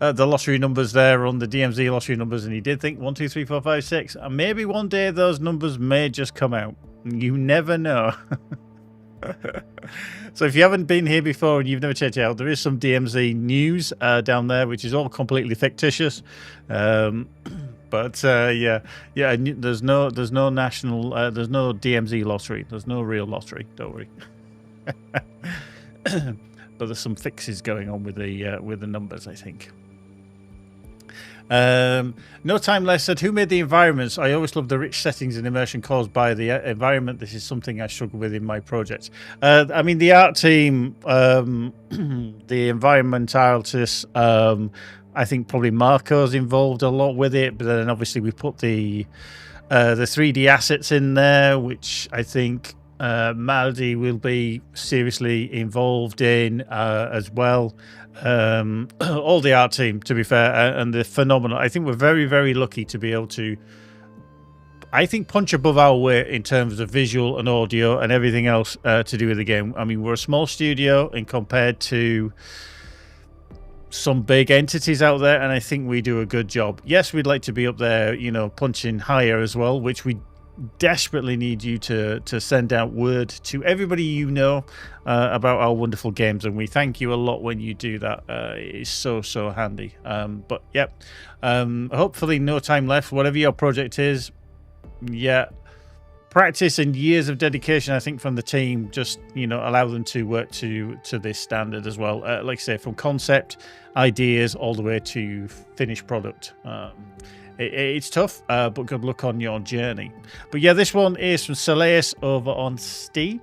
lottery numbers there on the DMZ lottery numbers, and he did think 1, 2, 3, 4, 5, 6. And maybe one day those numbers may just come out. You never know. So if you haven't been here before and you've never checked it out, there is some DMZ news down there, which is all completely fictitious. But yeah, there's no national, there's no DMZ lottery. There's no real lottery. Don't worry. But there's some fixes going on with the numbers, I think. No Time Less said, who made the environments? I always love the rich settings and immersion caused by the environment. This is something I struggle with in my projects. I mean, the art team, the environment artists, I think probably Marco's involved a lot with it, but then obviously we put the 3D assets in there, which I think Maldi will be seriously involved in as well. All the art team, to be fair, and they're phenomenal. I think we're very, very lucky to be able to, I think, punch above our weight in terms of visual and audio and everything else to do with the game. I mean, we're a small studio and compared to some big entities out there, and I think we do a good job. Yes, we'd like to be up there, you know, punching higher as well, which we desperately need you to send out word to everybody you know about our wonderful games, and we thank you a lot when you do that. It is so handy. But yeah, hopefully No Time Left, whatever your project is. Yeah, practice and years of dedication, I think, from the team, just, you know, allow them to work to this standard as well. Like I say, from concept ideas all the way to finished product. It's tough, but good luck on your journey. But yeah, this one is from Salace over on Steam.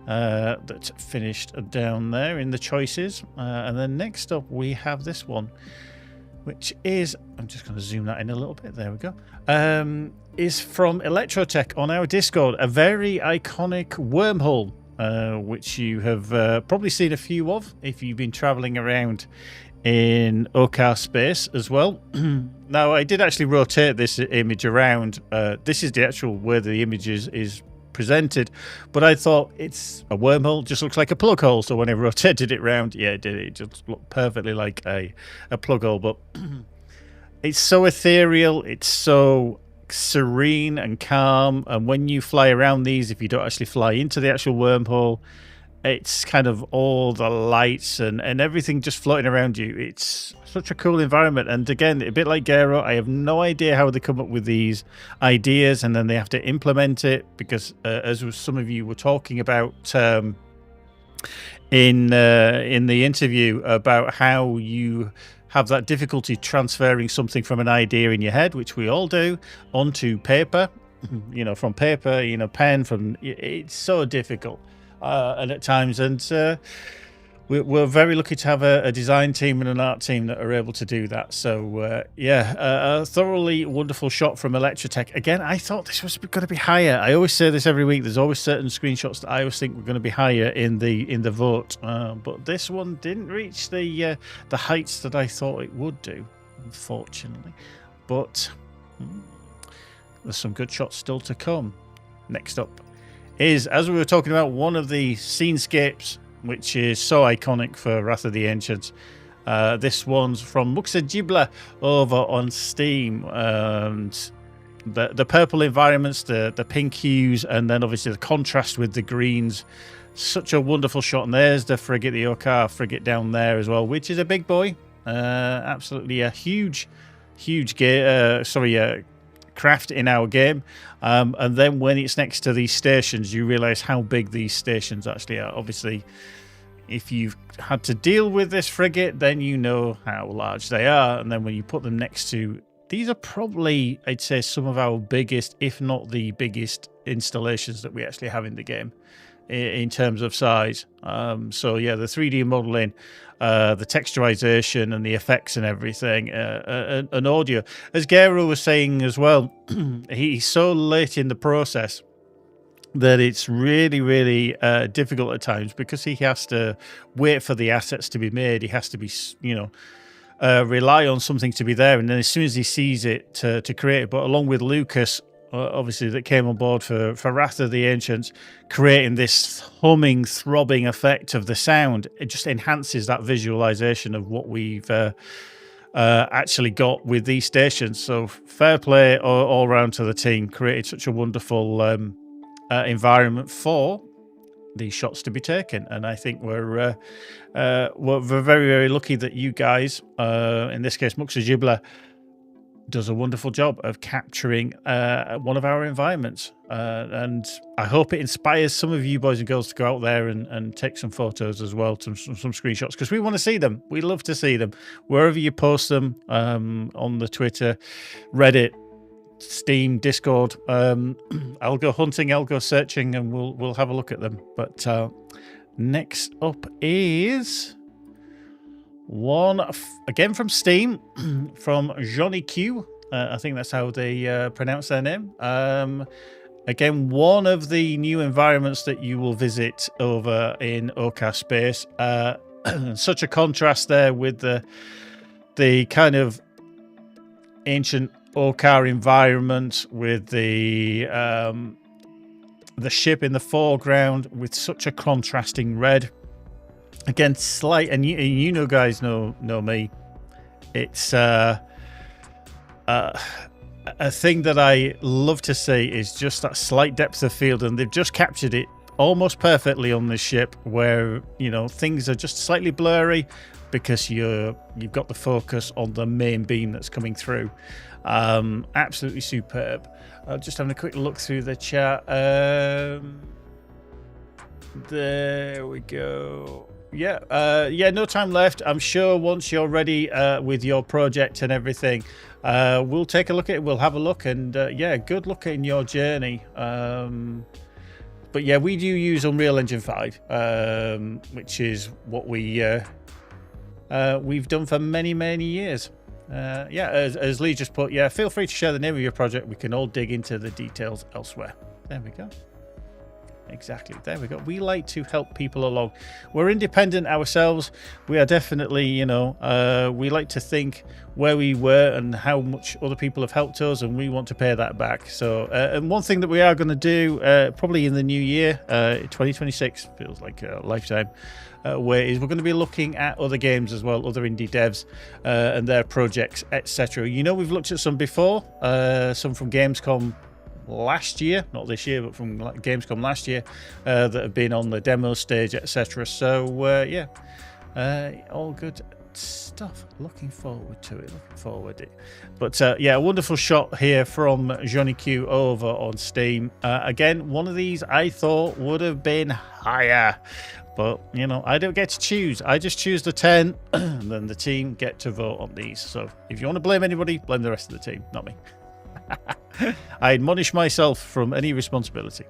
That's finished down there in the choices. And then next up, we have this one, which is, I'm just going to zoom that in a little bit. There we go. Is from Electrotech on our Discord. A very iconic wormhole, which you have probably seen a few of if you've been traveling around in Okar space as well. Now, I did actually rotate this image around. This is the actual where the image is presented, but I thought it's a wormhole, just looks like a plug hole. So when I rotated it round, yeah, it did. It just looked perfectly like a plug hole. But it's so ethereal, it's so serene and calm, and when you fly around these, if you don't actually fly into the actual wormhole, it's kind of all the lights and everything just floating around you. It's such a cool environment. And again, a bit like Gero, I have no idea how they come up with these ideas and then they have to implement it, because as some of you were talking about in the interview about how you have that difficulty transferring something from an idea in your head, which we all do, onto paper, from paper, pen, it's so difficult. And at times, and we're very lucky to have a design team and an art team that are able to do that. So a thoroughly wonderful shot from Electrotech. Again, I thought this was going to be higher. I always say this every week. There's always certain screenshots that I always think were going to be higher in the vote, but this one didn't reach the heights that I thought it would do, unfortunately. But there's some good shots still to come. Next up is, as we were talking about, one of the scenescapes which is so iconic for Wrath of the Ancients. This one's from Muxajibla over on Steam, and the purple environments, the pink hues, and then obviously the contrast with the greens. Such a wonderful shot. And there's the frigate, the Okar frigate down there as well, which is a big boy. Absolutely a huge craft in our game. And then when it's next to these stations, you realize how big these stations actually are. Obviously, if you've had to deal with this frigate, then you know how large they are. And then when you put them next to, these are probably, I'd say, some of our biggest, if not the biggest installations that we actually have in the game in terms of size. So yeah, the 3D modeling, the texturization and the effects and everything, and audio. As Gero was saying as well, he's so late in the process that it's really, really difficult at times, because he has to wait for the assets to be made. He has to be, rely on something to be there, and then as soon as he sees it, to create it. But along with Lucas, obviously, that came on board for Wrath of the Ancients, creating this humming, throbbing effect of the sound. It just enhances that visualization of what we've actually got with these stations. So fair play all around to the team. Created such a wonderful environment for these shots to be taken. And I think we're very, very lucky that you guys, in this case, Muxajibla, does a wonderful job of capturing one of our environments, and I hope it inspires some of you boys and girls to go out there and take some photos as well, some screenshots, because we want to see them. We love to see them wherever you post them, on the Twitter, Reddit, Steam, Discord. I'll go hunting, I'll go searching, and we'll have a look at them. But next up is one again from Steam, from Johnny Q. I think that's how they pronounce their name. Again, one of the new environments that you will visit over in Okar Space. Such a contrast there with the kind of ancient Okar environment, with the ship in the foreground with such a contrasting red. Again, slight, and you guys know me. It's a thing that I love to see is just that slight depth of field, and they've just captured it almost perfectly on this ship, where things are just slightly blurry because you've got the focus on the main beam that's coming through. Absolutely superb. Just having a quick look through the chat. There we go. Yeah, no time left. I'm sure once you're ready with your project and everything, we'll take a look at it. We'll have a look, and good luck in your journey. But yeah, we do use Unreal Engine 5, which is what we've done for many, many years. As Lee just put, feel free to share the name of your project. We can all dig into the details elsewhere. There we go. Exactly. There we go. We like to help people along. We're independent ourselves. We are definitely, you know, we like to think where we were and how much other people have helped us, and we want to pay that back. So, and one thing that we are going to do probably in the new year, 2026, feels like a lifetime, where is we're going to be looking at other games as well, other indie devs and their projects, etc. You know, we've looked at some before, some from Gamescom last year, not this year, but from Gamescom last year, that have been on the demo stage, etc. So yeah, all good stuff. Looking forward to it. But yeah, a wonderful shot here from Johnny Q over on Steam. Again, one of these I thought would have been higher, but you know, I don't get to choose. I just choose the 10 and then the team get to vote on these. So if you want to blame anybody, blame the rest of the team, not me. I admonish myself from any responsibility.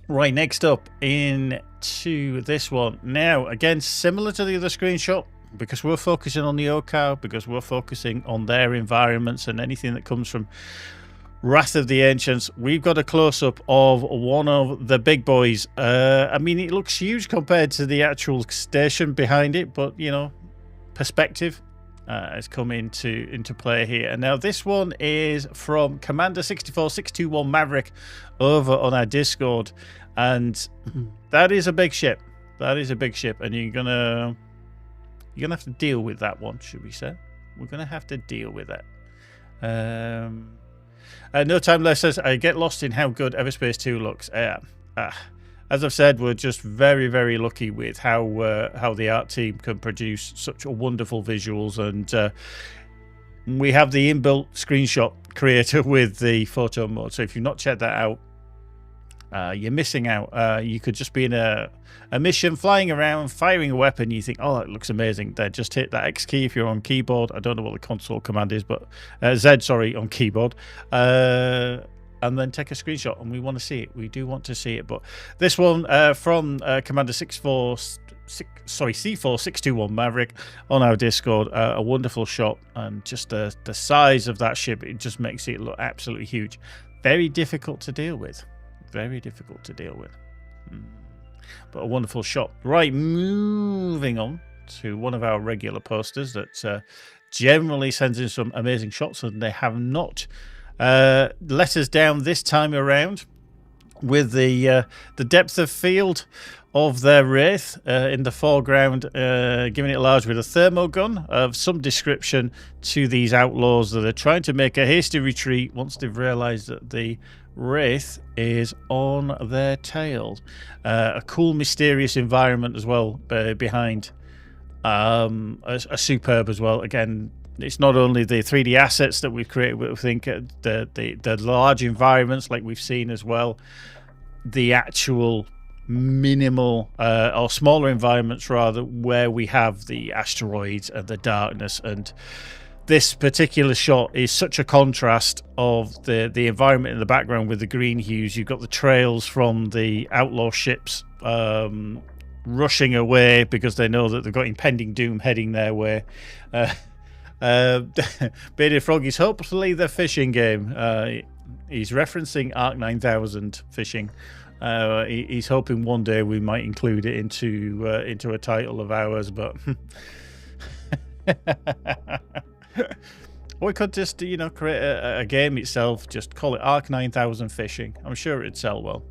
Right, next up into this one. Now, again, similar to the other screenshot, because we're focusing on the OCAR, because we're focusing on their environments and anything that comes from Wrath of the Ancients, we've got a close-up of one of the big boys. I mean, it looks huge compared to the actual station behind it, but, you know, perspective has come into play here. And now this one is from Commander 64621 Maverick over on our Discord, and that is a big ship. That is a big ship, and you're gonna have to deal with that one, should we say? We're gonna have to deal with that. No Time Left says, I get lost in how good EVERSPACE 2 looks. As I've said, we're just very, very lucky with how the art team can produce such wonderful visuals, and we have the inbuilt screenshot creator with the photo mode. So if you've not checked that out, you're missing out. You could just be in a mission, flying around, firing a weapon. You think, oh, that looks amazing. Then just hit that X key if you're on keyboard. I don't know what the console command is, but Z, sorry, on keyboard. And then take a screenshot, and we want to see it. We do want to see it. But this one from Commander C4621 Maverick on our Discord, a wonderful shot, and just the size of that ship, it just makes it look absolutely huge. Very difficult to deal with. Very difficult to deal with. But a wonderful shot. Right, moving on to one of our regular posters that generally sends in some amazing shots, and they have not let us down this time around with the depth of field of their Wraith in the foreground, giving it large with a thermogun of some description to these outlaws that are trying to make a hasty retreat once they've realised that the Wraith is on their tail. A cool, mysterious environment as well behind. A superb as well. Again, it's not only the 3D assets that we've created, but I think the large environments like we've seen as well. The actual minimal or smaller environments rather, where we have the asteroids and the darkness, and this particular shot is such a contrast of the environment in the background with the green hues. You've got the trails from the outlaw ships rushing away because they know that they've got impending doom heading their way. Bearded Frog is hopefully the fishing game. He's referencing Arc 9000 fishing. He's hoping one day we might include it into a title of ours, but we could just, you know, create a game itself, just call it Arc 9000 Fishing. I'm sure it'd sell well.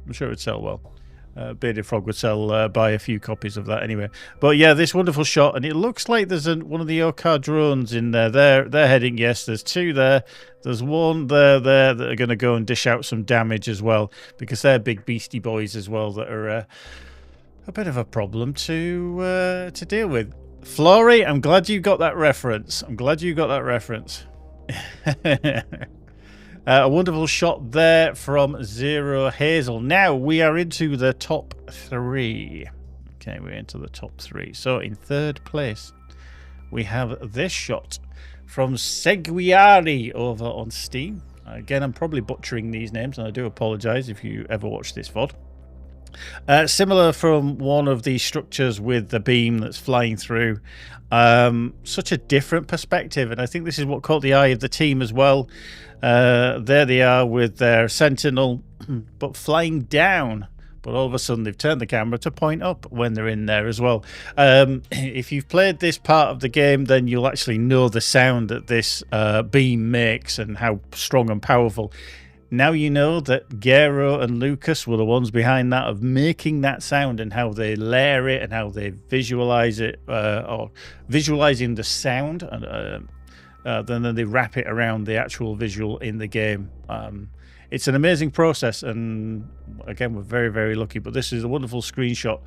Bearded Frog would buy a few copies of that anyway. But yeah, this wonderful shot, and it looks like there's one of the OCAR drones in there. They're heading, yes, there's two there. There's one there that are going to go and dish out some damage as well, because they're big beastie boys as well that are a bit of a problem to deal with. Flory, I'm glad you got that reference. A wonderful shot there from Zero Hazel. Now we are into the top three. Okay, we're into the top three. So in third place, we have this shot from Seguiari over on Steam. Again, I'm probably butchering these names, and I do apologize if you ever watch this VOD. Similar from one of the structures with the beam that's flying through. Such a different perspective, and I think this is what caught the eye of the team as well. There they are with their Sentinel, but flying down but all of a sudden they've turned the camera to point up when they're in there as well. If you've played this part of the game, then you'll actually know the sound that this beam makes and how strong and powerful. Now you know that Gero and Lucas were the ones behind that, of making that sound, and how they layer it and how they visualize it, or visualizing the sound, and then they wrap it around the actual visual in the game. It's an amazing process, and again, we're very, very lucky. But this is a wonderful screenshot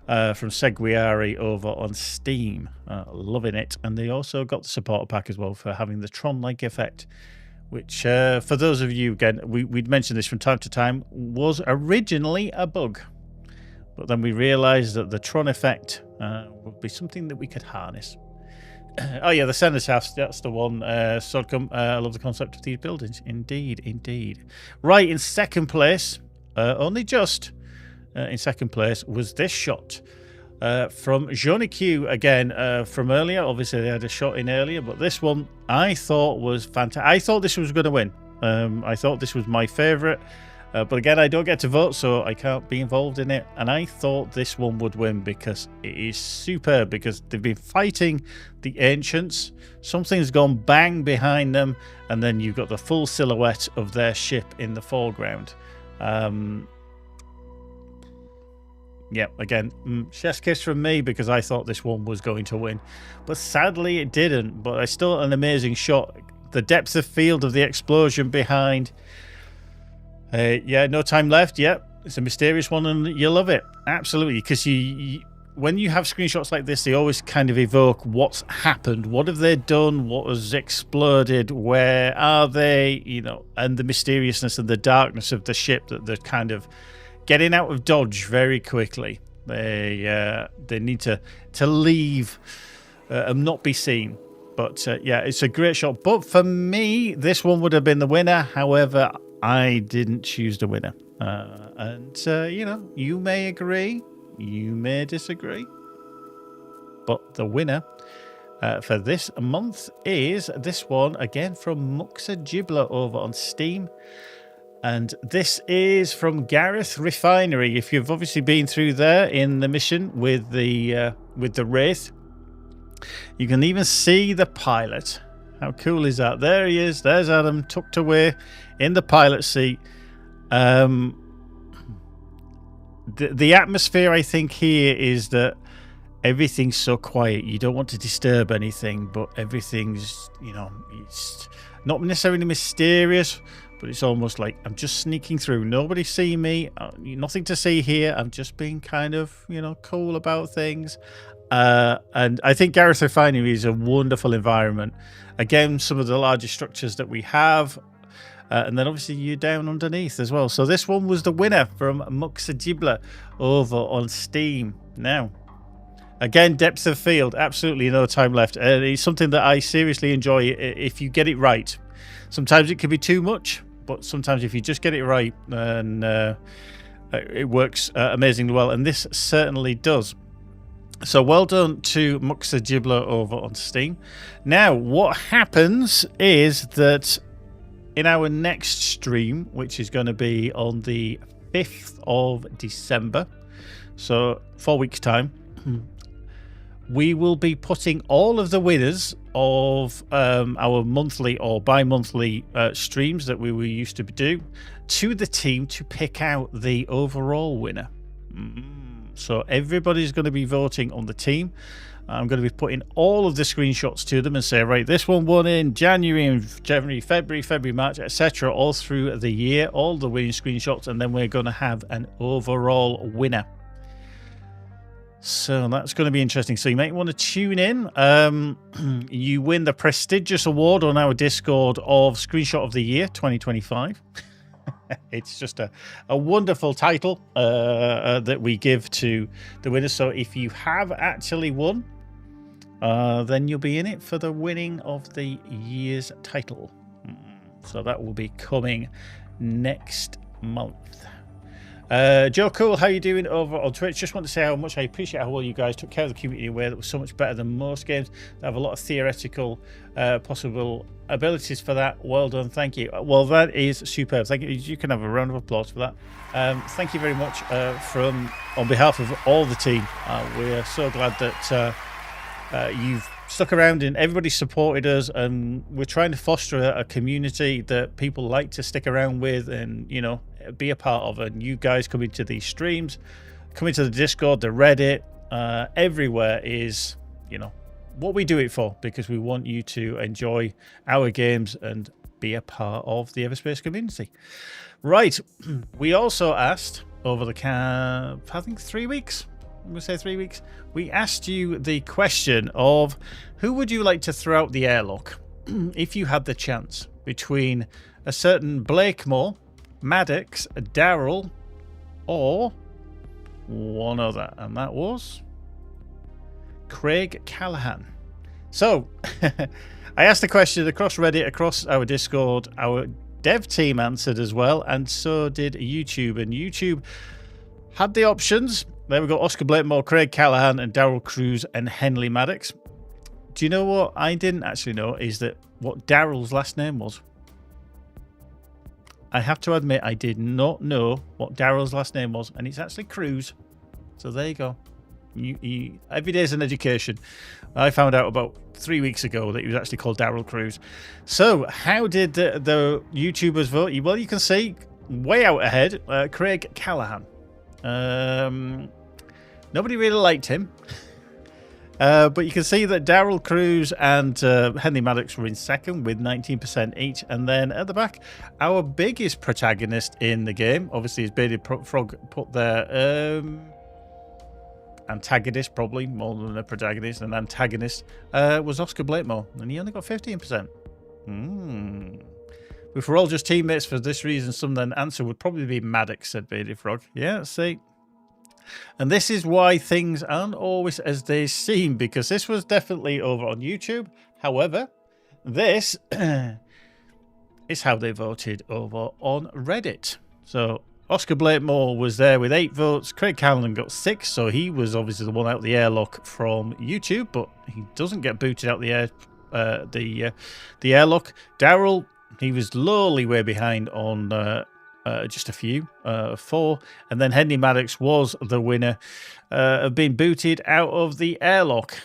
from Seguiari over on Steam. Loving it. And they also got the supporter pack as well for having the Tron-like effect, which, for those of you, again, we'd mentioned this from time to time, was originally a bug. But then we realized that the Tron effect would be something that we could harness. Oh yeah, the Senator's House, that's the one. Sodcom, I love the concept of these buildings. Indeed, indeed. Right, in second place, only just in second place, was this shot from Jonique again, from earlier. Obviously, they had a shot in earlier, but this one I thought was fantastic. I thought this was going to win. I thought this was my favourite. But again, I don't get to vote, so I can't be involved in it. And I thought this one would win because it is superb, because they've been fighting the Ancients. Something's gone bang behind them, and then you've got the full silhouette of their ship in the foreground. Yeah, again, chef's kiss from me, because I thought this one was going to win. But sadly, it didn't. But it's still an amazing shot. The depth of field of the explosion behind... yeah, no time left. Yep, it's a mysterious one, and you love it. Absolutely, because when you have screenshots like this, they always kind of evoke what's happened. What have they done? What has exploded? Where are they? You know, and the mysteriousness and the darkness of the ship, that they're kind of getting out of dodge very quickly. They need to leave and not be seen. But yeah, it's a great shot. But for me, this one would have been the winner. However, I didn't choose the winner. And, you know, you may agree, you may disagree. But the winner for this month is this one, again, from Muxa Gibbler over on Steam. And this is from Gareth Refinery. If you've obviously been through there in the mission with the Wraith, you can even see the pilot. How cool is that? There he is. There's Adam, tucked away in the pilot seat. The atmosphere, I think, here is that everything's so quiet. You don't want to disturb anything, but everything's, you know, it's not necessarily mysterious, but it's almost like I'm just sneaking through. Nobody see me. Nothing to see here. I'm just being kind of, you know, cool about things. And I think Gareth Refinery is a wonderful environment. Again, some of the larger structures that we have. And then obviously you're down underneath as well. So this one was the winner from Muxa Gibbler over on Steam. Now, again, depth of field, absolutely no time left. It's something that I seriously enjoy if you get it right. Sometimes it can be too much, but sometimes if you just get it right, then it works amazingly well. And this certainly does. So well done to Muxa Gibbler over on Steam. Now, what happens is that in our next stream, which is going to be on the 5th of December, so 4 weeks' time, we will be putting all of the winners of our monthly or bi-monthly streams that we were used to do to the team to pick out the overall winner. So everybody's going to be voting on the team. I'm going to be putting all of the screenshots to them and say, right, this one won in January, February, March, etc. all through the year, all the winning screenshots, and then we're going to have an overall winner. So that's going to be interesting. So you might want to tune in. You win the prestigious award on our Discord of Screenshot of the Year 2025. It's just a wonderful title that we give to the winner. So if you have actually won, then you'll be in it for the winning of the year's title. So that will be coming next month. Joe Cool, how you doing over on Twitch? Just want to say how much I appreciate how well you guys took care of the community in a way that was so much better than most games that have a lot of theoretical possible abilities for that. Well done, thank you. Well, that is superb. Thank you. You can have a round of applause for that. Thank you very much on behalf of all the team. We're so glad that you've stuck around and everybody supported us, and we're trying to foster a community that people like to stick around with and, you know, be a part of. And you guys coming to these streams, coming to the Discord, the Reddit, everywhere is, you know, what we do it for, because we want you to enjoy our games and be a part of the EVERSPACE community. Right, we also asked over the I think 3 weeks, I'm going to say 3 weeks, we asked you the question of who would you like to throw out the airlock if you had the chance between a certain Blakemore, Maddox, Daryl, or one other, and that was Craig Callahan. So I asked the question across Reddit, across our Discord. Our dev team answered as well, and so did YouTube. And YouTube had the options. There we go: Oscar Blakemore, Craig Callahan, and Daryl Cruz, and Henley Maddox. Do you know what I didn't actually know is that what Daryl's last name was? I have to admit, I did not know what Daryl's last name was, and it's actually Cruz. So there you go. Every day is an education. I found out about 3 weeks ago that he was actually called Daryl Cruz. So how did the YouTubers vote? Well, you can see way out ahead, Craig Callahan. Nobody really liked him. But you can see that Daryl Cruz and Henley Maddox were in second with 19% each. And then at the back, our biggest protagonist in the game, obviously, is Bearded Frog put there. Antagonist, probably more than a protagonist. An antagonist was Oscar Blakemore, and he only got 15%. If we're all just teammates for this reason, some then answer would probably be Maddox, said Bearded Frog. Yeah, see. And this is why things aren't always as they seem, because this was definitely over on YouTube. However, this is how they voted over on Reddit. So Oscar Blakemore was there with 8 votes. Craig Callahan got 6, so he was obviously the one out the airlock from YouTube, but he doesn't get booted out the airlock. Daryl, he was lowly way behind on just a few, 4, and then Henley Maddox was the winner of being booted out of the airlock.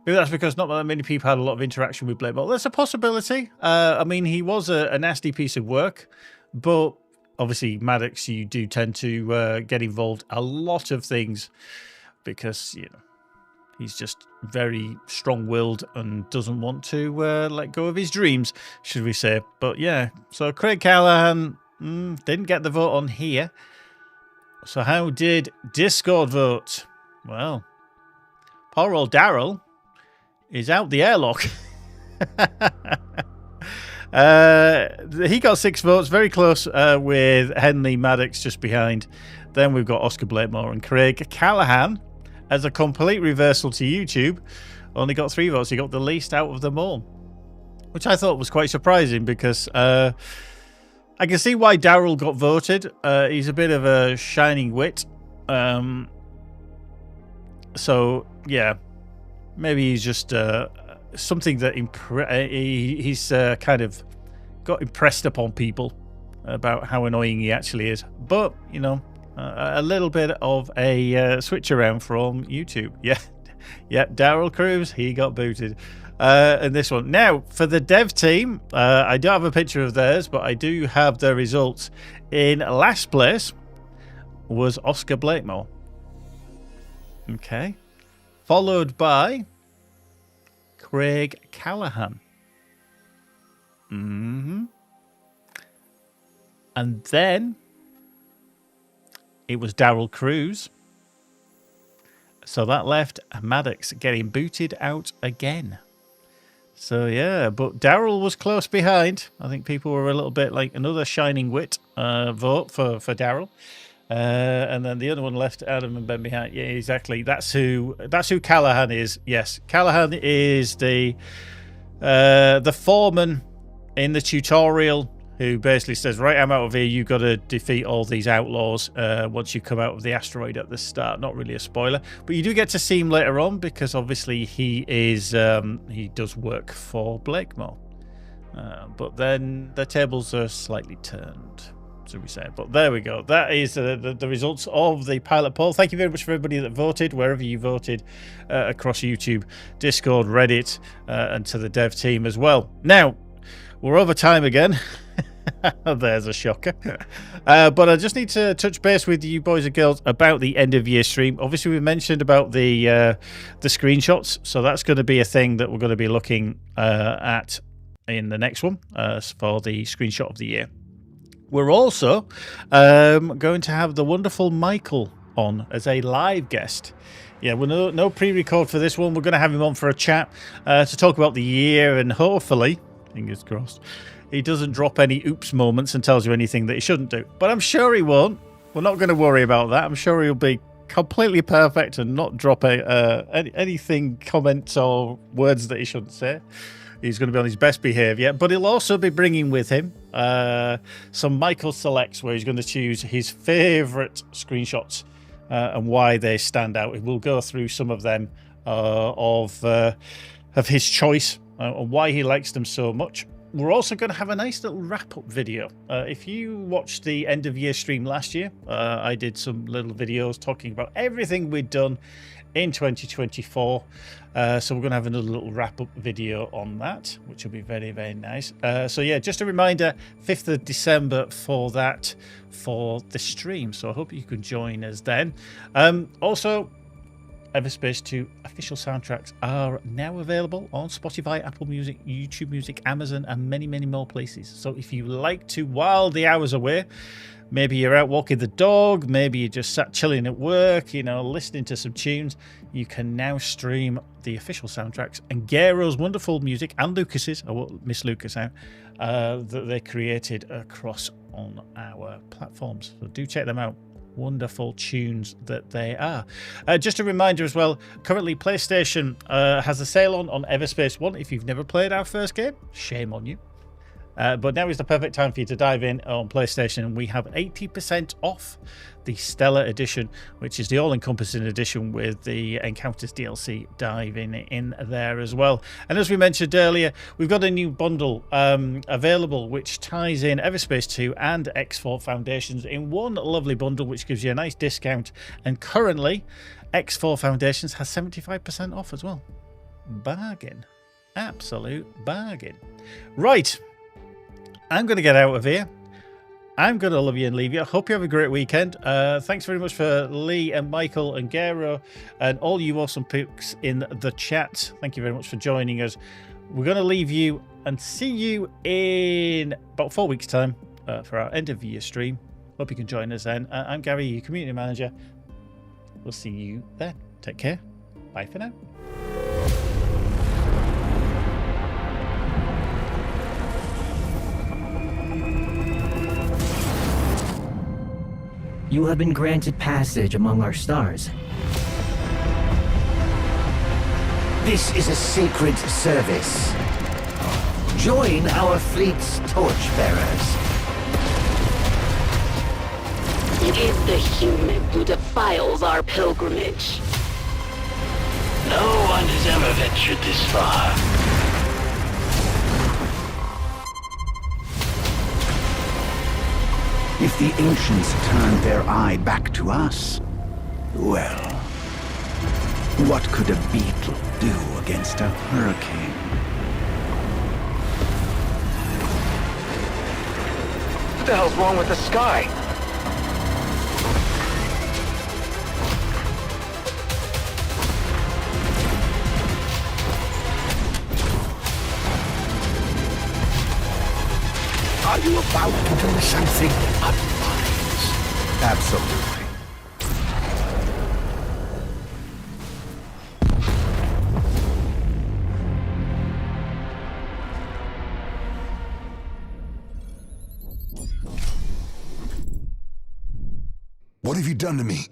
Maybe that's because not that many people had a lot of interaction with Blakemore. That's a possibility. I mean, he was a nasty piece of work, but obviously Maddox, you do tend to get involved a lot of things because, you know, he's just very strong-willed and doesn't want to let go of his dreams, should we say. But yeah, so Craig Callahan didn't get the vote on here. So how did Discord vote? Well, poor old Daryl is out the airlock. He got 6 votes, very close with Henley Maddox just behind. Then we've got Oscar Blakemore and Craig Callahan. As a complete reversal to YouTube, only got 3 votes. He got the least out of them all, which I thought was quite surprising because I can see why Daryl got voted. He's a bit of a shining wit. So, yeah, maybe he's just something that he's kind of got impressed upon people about how annoying he actually is. But, you know, a little bit of a switch around from YouTube. Yeah, Daryl Cruz, he got booted in this one. Now, for the dev team, I don't have a picture of theirs, but I do have the results. In last place was Oscar Blakemore. Okay. Followed by Craig Callahan. And then it was Daryl Cruz. So that left Maddox getting booted out again. So yeah, but Daryl was close behind. I think people were a little bit like another shining wit vote for Daryl. And then the other one left Adam and Ben behind. Yeah, exactly. That's who Callahan is. Yes, Callahan is the foreman in the tutorial who basically says, right, I'm out of here, you've got to defeat all these outlaws once you come out of the asteroid at the start. Not really a spoiler, but you do get to see him later on, because obviously he does work for Blakemore. But then the tables are slightly turned, so we say. But there we go. That is the results of the pilot poll. Thank you very much for everybody that voted, wherever you voted, across YouTube, Discord, Reddit, and to the dev team as well. Now, we're over time again. There's a shocker. But I just need to touch base with you boys and girls about the end of year stream. Obviously, we mentioned about the screenshots, so that's going to be a thing that we're going to be looking at in the next one for the screenshot of the year. We're also going to have the wonderful Michael on as a live guest. Yeah, we're no pre-record for this one. We're going to have him on for a chat to talk about the year, and hopefully, fingers crossed, he doesn't drop any oops moments and tells you anything that he shouldn't do. But I'm sure he won't. We're not going to worry about that. I'm sure he'll be completely perfect and not drop anything, comments or words that he shouldn't say. He's going to be on his best behaviour. But he'll also be bringing with him some Michael Selects, where he's going to choose his favourite screenshots and why they stand out. We'll go through some of them of his choice and why he likes them so much. We're also going to have a nice little wrap-up video. If you watched the end-of-year stream last year, I did some little videos talking about everything we'd done in 2024. So we're going to have another little wrap-up video on that, which will be very, very nice. So yeah, just a reminder, 5th of December for that, for the stream. So I hope you can join us then. Also, EVERSPACE 2 official soundtracks are now available on Spotify, Apple Music, YouTube Music, Amazon, and many, many more places. So if you like to while the hours away, maybe you're out walking the dog, maybe you just sat chilling at work, listening to some tunes, you can now stream the official soundtracks and Gero's wonderful music and Lucas's, I won't miss Lucas out, that they created across on our platforms. So do check them out. Wonderful tunes that they are. Just a reminder as well, currently PlayStation has a sale on EVERSPACE 1. If you've never played our first game, shame on you. But now is the perfect time for you to dive in on PlayStation. We have 80% off the Stellar Edition, which is the all-encompassing edition with the Encounters DLC diving in there as well. And as we mentioned earlier, we've got a new bundle available, which ties in EVERSPACE 2 and X4 Foundations in one lovely bundle, which gives you a nice discount. And currently, X4 Foundations has 75% off as well. Bargain. Absolute bargain. Right. I'm going to get out of here. I'm going to love you and leave you. I hope you have a great weekend. Thanks very much for Lee and Michael and Gero and all you awesome picks in the chat. Thank you very much for joining us. We're going to leave you and see you in about 4 weeks' time for our end of year stream. Hope you can join us then. I'm Gary, your community manager. We'll see you then. Take care. Bye for now. You have been granted passage among our stars. This is a sacred service. Join our fleet's torchbearers. It is the human who defiles our pilgrimage. No one has ever ventured this far. If the ancients turned their eye back to us, well, what could a beetle do against a hurricane? What the hell's wrong with the sky? Are you about to do something unwise? Absolutely. What have you done to me?